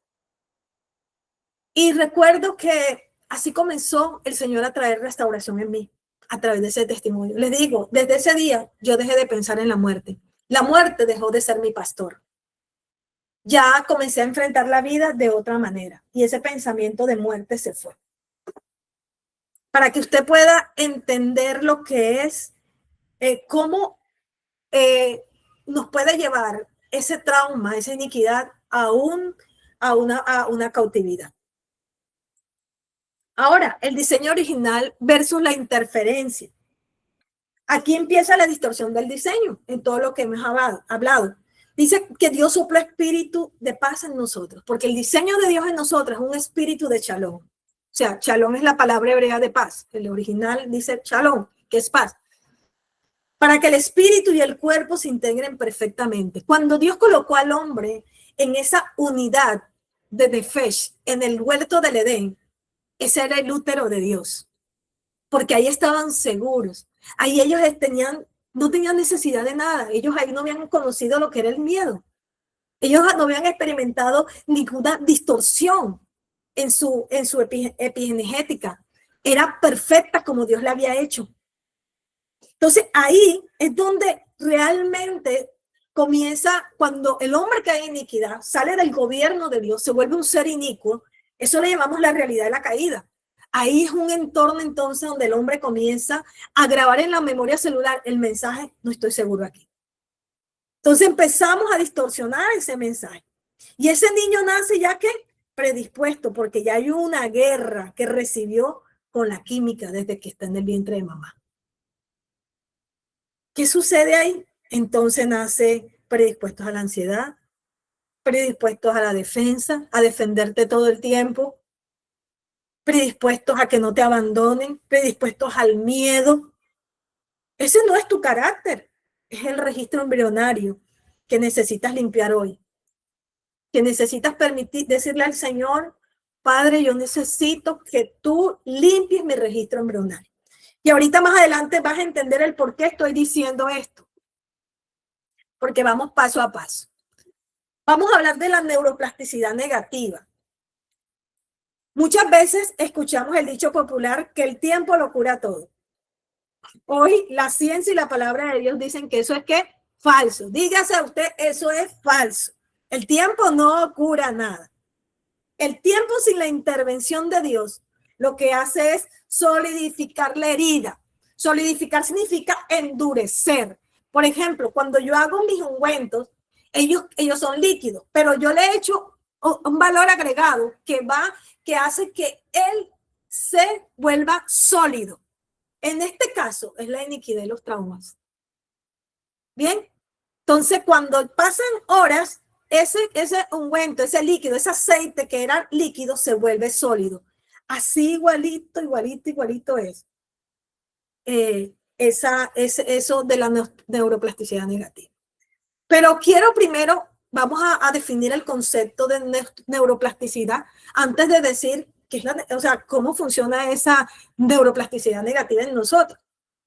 Y recuerdo que así comenzó el Señor a traer restauración en mí, a través de ese testimonio. Les digo, desde ese día yo dejé de pensar en la muerte. La muerte dejó de ser mi pastor. Ya comencé a enfrentar la vida de otra manera. Y ese pensamiento de muerte se fue. Para que usted pueda entender lo que es, cómo nos puede llevar ese trauma, esa iniquidad a una cautividad. Ahora, el diseño original versus la interferencia. Aquí empieza la distorsión del diseño en todo lo que hemos hablado. Dice que Dios sopla espíritu de paz en nosotros, porque el diseño de Dios en nosotros es un espíritu de shalom. O sea, shalom es la palabra hebrea de paz. El original dice shalom, que es paz. Para que el espíritu y el cuerpo se integren perfectamente. Cuando Dios colocó al hombre en esa unidad de Nefesh, en el huerto del Edén, ese era el útero de Dios. Porque ahí estaban seguros. Ahí ellos no tenían necesidad de nada. Ellos ahí no habían conocido lo que era el miedo. Ellos no habían experimentado ninguna distorsión en su epigenética. Era perfecta como Dios la había hecho. Entonces ahí es donde realmente comienza, cuando el hombre cae en iniquidad, sale del gobierno de Dios, se vuelve un ser inicuo. Eso le llamamos la realidad de la caída. Ahí es un entorno entonces donde el hombre comienza a grabar en la memoria celular el mensaje, no estoy seguro aquí. Entonces empezamos a distorsionar ese mensaje. Y ese niño nace ya que predispuesto, porque ya hay una guerra que recibió con la química desde que está en el vientre de mamá. ¿Qué sucede ahí? Entonces nace predispuestos a la ansiedad, predispuestos a la defensa, a defenderte todo el tiempo, predispuestos a que no te abandonen, predispuestos al miedo. Ese no es tu carácter, es el registro embrionario que necesitas limpiar hoy, que necesitas decirle al Señor, Padre, yo necesito que tú limpies mi registro embrionario. Y ahorita más adelante vas a entender el por qué estoy diciendo esto, porque vamos paso a paso. Vamos a hablar de la neuroplasticidad negativa. Muchas veces escuchamos el dicho popular que el tiempo lo cura todo. Hoy la ciencia y la palabra de Dios dicen que eso es ¿qué? Falso. Dígase a usted, eso es falso. El tiempo no cura nada. El tiempo sin la intervención de Dios lo que hace es solidificar la herida. Solidificar significa endurecer. Por ejemplo, cuando yo hago mis ungüentos, ellos son líquidos, pero yo le he hecho un valor agregado que hace que él se vuelva sólido. En este caso es la iniquidad de los traumas. Bien, entonces cuando pasan horas, ese ungüento, ese líquido, ese aceite que era líquido se vuelve sólido. Así igualito es eso de la neuroplasticidad negativa. Pero quiero primero, vamos a definir el concepto de neuroplasticidad antes de decir cómo funciona esa neuroplasticidad negativa en nosotros.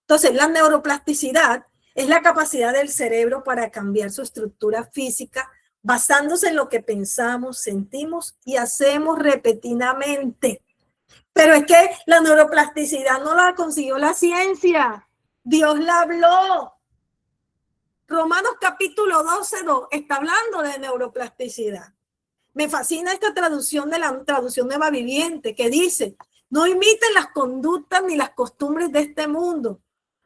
Entonces, la neuroplasticidad es la capacidad del cerebro para cambiar su estructura física basándose en lo que pensamos, sentimos y hacemos repetidamente. Pero es que la neuroplasticidad no la consiguió la ciencia. Dios la habló. Romanos capítulo 12:2 está hablando de neuroplasticidad. Me fascina esta traducción de la traducción Nueva Viviente que dice, no imiten las conductas ni las costumbres de este mundo.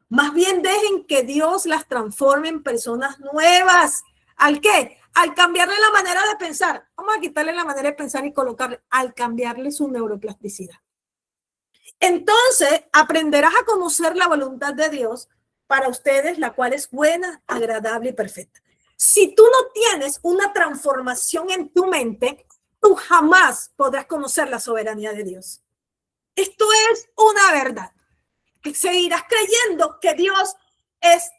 Más bien dejen que Dios las transforme en personas nuevas. ¿Al qué? Al cambiarle la manera de pensar. Vamos a quitarle la manera de pensar y colocarle, al cambiarle su neuroplasticidad. Entonces, aprenderás a conocer la voluntad de Dios para ustedes, la cual es buena, agradable y perfecta. Si tú no tienes una transformación en tu mente, tú jamás podrás conocer la soberanía de Dios. Esto es una verdad. Que seguirás creyendo que Dios es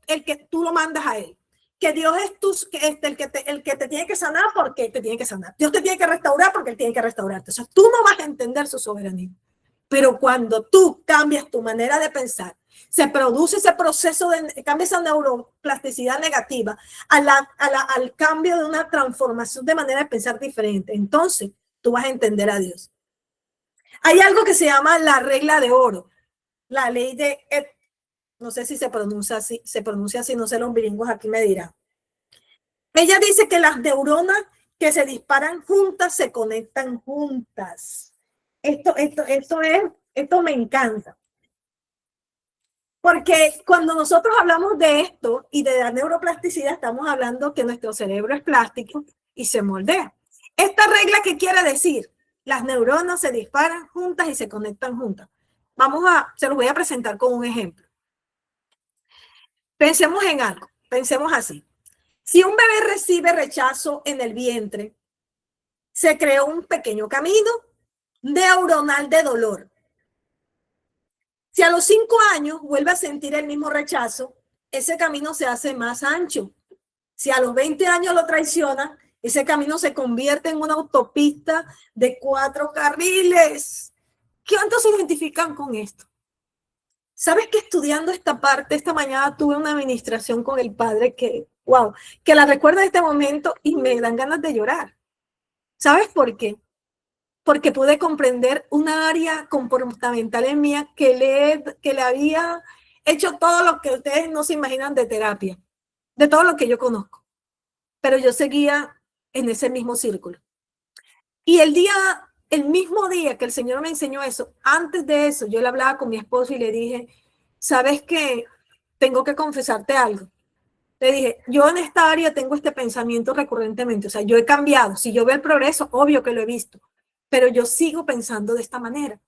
el que tú lo mandas a Él. Que Dios es el que te tiene que sanar porque te tiene que sanar. Dios te tiene que restaurar porque Él tiene que restaurarte. O sea, tú no vas a entender su soberanía. Pero cuando tú cambias tu manera de pensar, se produce ese proceso cambia esa neuroplasticidad negativa al cambio de una transformación de manera de pensar diferente. Entonces, tú vas a entender a Dios. Hay algo que se llama la regla de oro, la ley de, no sé si se pronuncia así, no sé, los bilingües aquí me dirán. Ella dice que las neuronas que se disparan juntas se conectan juntas. Esto me encanta. Porque cuando nosotros hablamos de esto y de la neuroplasticidad, estamos hablando que nuestro cerebro es plástico y se moldea. Esta regla, ¿qué quiere decir? Las neuronas se disparan juntas y se conectan juntas. Se los voy a presentar con un ejemplo. Pensemos en algo, pensemos así. Si un bebé recibe rechazo en el vientre, se creó un pequeño camino neuronal de dolor. Si a los 5 años vuelve a sentir el mismo rechazo, ese camino se hace más ancho. Si a los 20 años lo traiciona, ese camino se convierte en una autopista de 4 carriles. ¿Cuántos se identifican con esto? ¿Sabes que estudiando esta parte, esta mañana tuve una administración con el padre que, wow, que la recuerdo en este momento y me dan ganas de llorar? ¿Sabes por qué? Porque pude comprender una área comportamental en mí que le había hecho todo lo que ustedes no se imaginan de terapia, de todo lo que yo conozco. Pero yo seguía en ese mismo círculo. Y el mismo día que el Señor me enseñó eso, antes de eso, yo le hablaba con mi esposo y le dije, ¿sabes qué? Tengo que confesarte algo. Le dije, yo en esta área tengo este pensamiento recurrentemente, o sea, yo he cambiado. Si yo veo el progreso, obvio que lo he visto, pero yo sigo pensando de esta manera.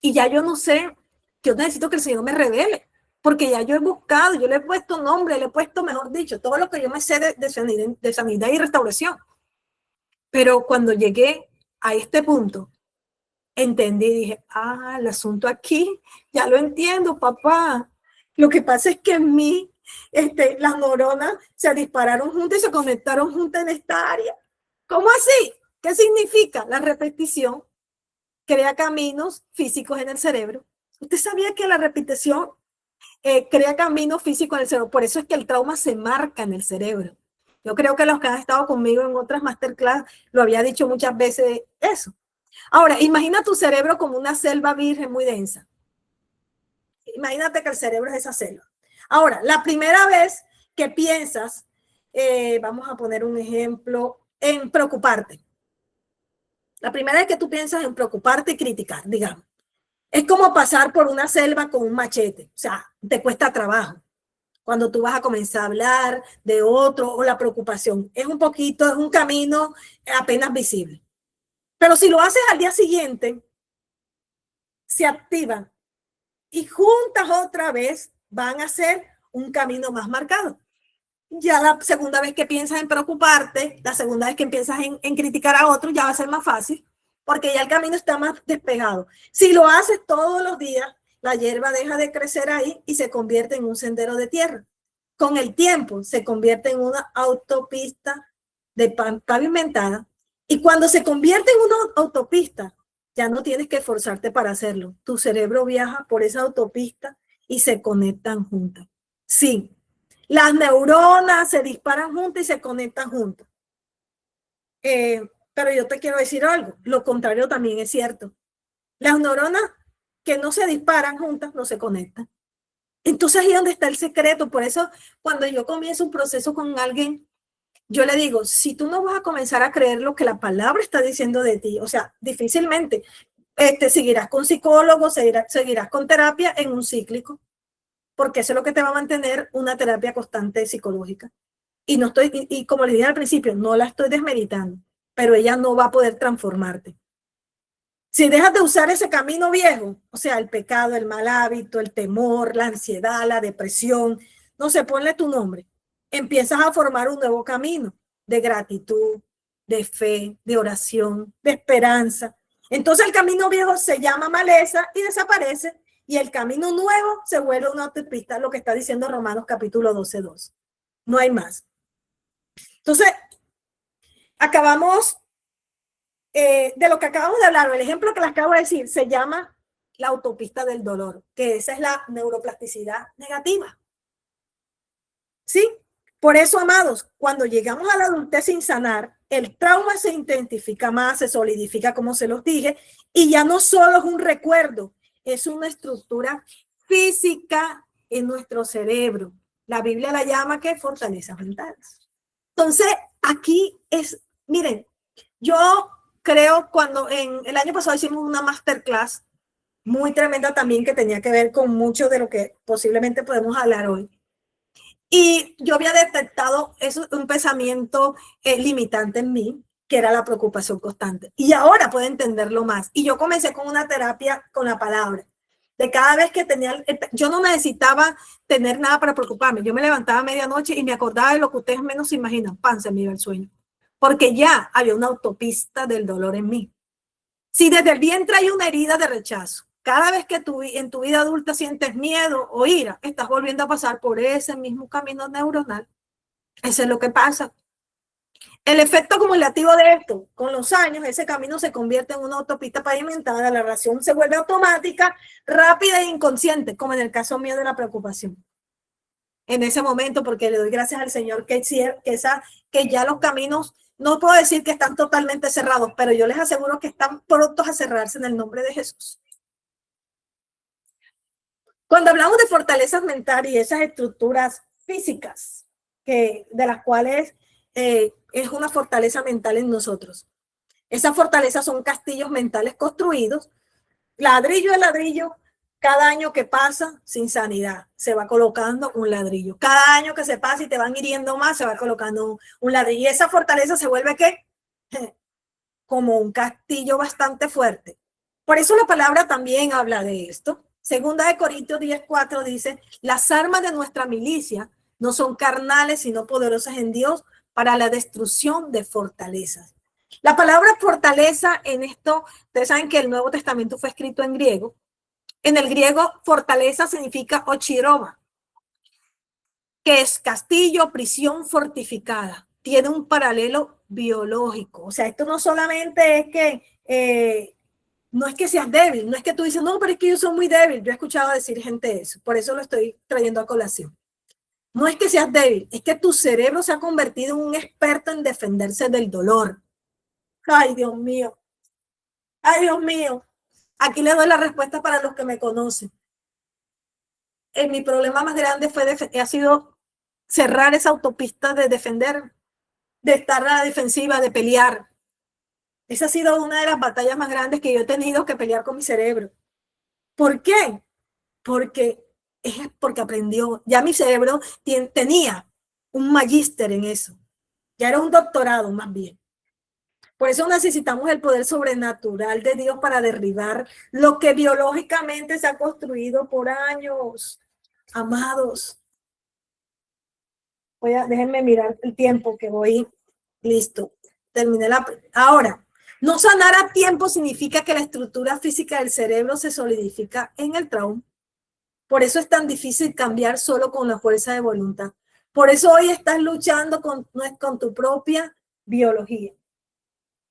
Y ya yo no sé, yo necesito que el Señor me revele, porque ya yo he buscado, yo le he puesto nombre, le he puesto, mejor dicho, todo lo que yo me sé de sanidad y restauración. Pero cuando llegué a este punto, entendí y dije, el asunto aquí, ya lo entiendo, papá. Lo que pasa es que en mí, las neuronas se dispararon juntas y se conectaron juntas en esta área. ¿Cómo así? ¿Qué significa? La repetición crea caminos físicos en el cerebro. ¿Usted sabía que la repetición crea caminos físicos en el cerebro? Por eso es que el trauma se marca en el cerebro. Yo creo que los que han estado conmigo en otras masterclass lo había dicho muchas veces eso. Ahora, imagina tu cerebro como una selva virgen muy densa. Imagínate que el cerebro es esa selva. Ahora, la primera vez que piensas, vamos a poner un ejemplo, en preocuparte. La primera vez que tú piensas en preocuparte y criticar, digamos, es como pasar por una selva con un machete. O sea, te cuesta trabajo. Cuando tú vas a comenzar a hablar de otro o la preocupación, es un camino apenas visible. Pero si lo haces al día siguiente, se activan y juntas otra vez van a ser un camino más marcado. Ya la segunda vez que piensas en preocuparte, la segunda vez que piensas en criticar a otro, ya va a ser más fácil, porque ya el camino está más despegado. Si lo haces todos los días, la hierba deja de crecer ahí y se convierte en un sendero de tierra. Con el tiempo se convierte en una autopista pavimentada, y cuando se convierte en una autopista, ya no tienes que esforzarte para hacerlo. Tu cerebro viaja por esa autopista y se conectan juntas. Sí, las neuronas se disparan juntas y se conectan juntas. Pero yo te quiero decir algo, lo contrario también es cierto. Las neuronas que no se disparan juntas no se conectan. Entonces ahí es donde está el secreto. Por eso cuando yo comienzo un proceso con alguien, yo le digo, si tú no vas a comenzar a creer lo que la palabra está diciendo de ti, o sea, difícilmente seguirás con psicólogos, seguirás con terapia en un cíclico, porque eso es lo que te va a mantener una terapia constante psicológica. Y no estoy, y como les dije al principio, no la estoy desmeritando, pero ella no va a poder transformarte. Si dejas de usar ese camino viejo, o sea, el pecado, el mal hábito, el temor, la ansiedad, la depresión, no sé, ponle tu nombre, empiezas a formar un nuevo camino de gratitud, de fe, de oración, de esperanza. Entonces el camino viejo se llama maleza y desaparece, y el camino nuevo se vuelve una autopista, lo que está diciendo Romanos capítulo 12:2. No hay más. Entonces, acabamos de lo que acabamos de hablar, el ejemplo que les acabo de decir, se llama la autopista del dolor, que esa es la neuroplasticidad negativa. ¿Sí? Por eso, amados, cuando llegamos a la adultez sin sanar, el trauma se intensifica más, se solidifica, como se los dije, y ya no solo es un recuerdo, es una estructura física en nuestro cerebro. La Biblia la llama que fortalezas mentales. Entonces, aquí es, miren, yo creo cuando en el año pasado hicimos una masterclass muy tremenda también que tenía que ver con mucho de lo que posiblemente podemos hablar hoy. Y yo había detectado eso, un pensamiento limitante en mí, que era la preocupación constante. Y ahora puedo entenderlo más. Y yo comencé con una terapia con la palabra. De cada vez que tenía, yo no necesitaba tener nada para preocuparme. Yo me levantaba a medianoche y me acordaba de lo que ustedes menos se imaginan. Pan, se me iba el sueño. Porque ya había una autopista del dolor en mí. Si desde el vientre hay una herida de rechazo, cada vez que en tu vida adulta sientes miedo o ira, estás volviendo a pasar por ese mismo camino neuronal. Eso es lo que pasa. El efecto acumulativo de esto, con los años, ese camino se convierte en una autopista pavimentada, la reacción se vuelve automática, rápida e inconsciente, como en el caso mío de la preocupación. En ese momento, porque le doy gracias al Señor que ya los caminos, no puedo decir que están totalmente cerrados, pero yo les aseguro que están prontos a cerrarse en el nombre de Jesús. Cuando hablamos de fortalezas mentales y esas estructuras físicas, de las cuales es una fortaleza mental en nosotros. Esas fortalezas son castillos mentales construidos, ladrillo a ladrillo. Cada año que pasa sin sanidad, se va colocando un ladrillo. Cada año que se pasa y te van hiriendo más, se va colocando un ladrillo. Y esa fortaleza se vuelve, ¿qué? Como un castillo bastante fuerte. Por eso la palabra también habla de esto. Segunda de Corintios 10:4 dice, las armas de nuestra milicia no son carnales, sino poderosas en Dios para la destrucción de fortalezas. La palabra fortaleza en esto, ustedes saben que el Nuevo Testamento fue escrito en griego. En el griego, fortaleza significa ochiroma, que es castillo, prisión fortificada. Tiene un paralelo biológico. O sea, esto no solamente es que, no es que seas débil, no es que tú dices, no, pero es que yo soy muy débil. Yo he escuchado decir gente eso, por eso lo estoy trayendo a colación. No es que seas débil, es que tu cerebro se ha convertido en un experto en defenderse del dolor. Ay, Dios mío. Ay, Dios mío. Aquí le doy la respuesta para los que me conocen. Mi problema más grande ha sido cerrar esa autopista de defender, de estar a la defensiva, de pelear. Esa ha sido una de las batallas más grandes que yo he tenido que pelear con mi cerebro. ¿Por qué? Porque aprendió. Ya mi cerebro tenía un magíster en eso. Ya era un doctorado más bien. Por eso necesitamos el poder sobrenatural de Dios para derribar lo que biológicamente se ha construido por años. Amados, déjenme mirar el tiempo que voy. Listo, terminé ahora, no sanar a tiempo significa que la estructura física del cerebro se solidifica en el trauma. Por eso es tan difícil cambiar solo con la fuerza de voluntad. Por eso hoy estás luchando con tu propia biología.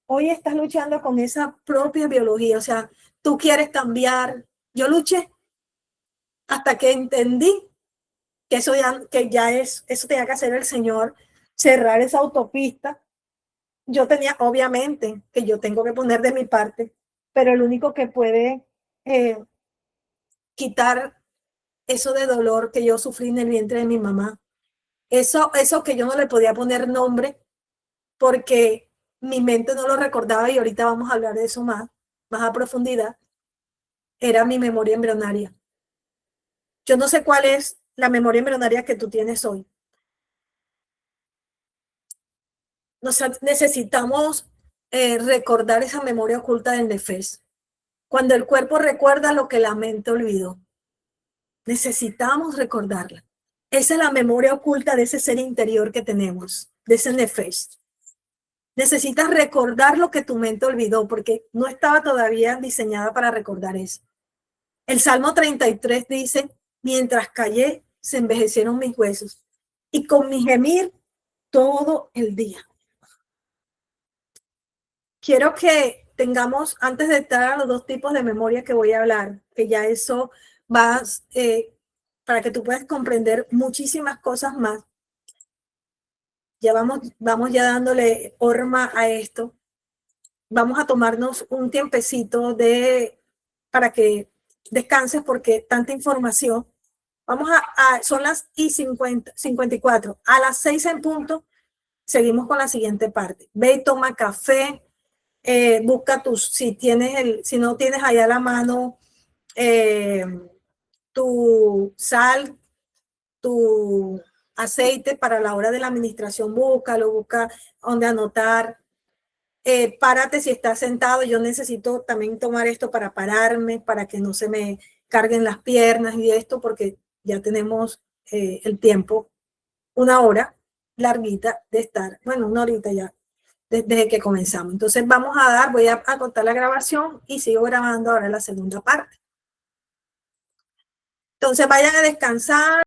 Hoy estás luchando con esa propia biología. O sea, tú quieres cambiar. Yo luché hasta que entendí que eso tenía que hacer el Señor, cerrar esa autopista. Yo tenía, obviamente, que yo tengo que poner de mi parte, pero el único que puede quitar eso de dolor que yo sufrí en el vientre de mi mamá. Eso que yo no le podía poner nombre porque mi mente no lo recordaba, y ahorita vamos a hablar de eso más a profundidad, era mi memoria embrionaria. Yo no sé cuál es la memoria embrionaria que tú tienes hoy. Necesitamos recordar esa memoria oculta del Nefesh. Cuando el cuerpo recuerda lo que la mente olvidó, necesitamos recordarla. Esa es la memoria oculta de ese ser interior que tenemos, de ese Nefesh. Necesitas recordar lo que tu mente olvidó, porque no estaba todavía diseñada para recordar eso. El Salmo 33 dice: mientras callé, se envejecieron mis huesos, y con mi gemir todo el día. Quiero que tengamos, antes de estar a los dos tipos de memoria que voy a hablar, que ya eso va para que tú puedas comprender muchísimas cosas más. Ya vamos ya dándole forma a esto. Vamos a tomarnos un tiempecito para que descanses, porque tanta información. Son las 54. A las 6 en punto, seguimos con la siguiente parte. Ve y toma café. Busca si no tienes allá a la mano tu sal, tu aceite para la hora de la administración, busca donde anotar. Párate si estás sentado. Yo necesito también tomar esto para pararme, para que no se me carguen las piernas y esto, porque ya tenemos el tiempo, una hora larguita de estar, bueno, una horita ya, desde que comenzamos. Entonces voy a cortar la grabación y sigo grabando ahora la segunda parte. Entonces vayan a descansar.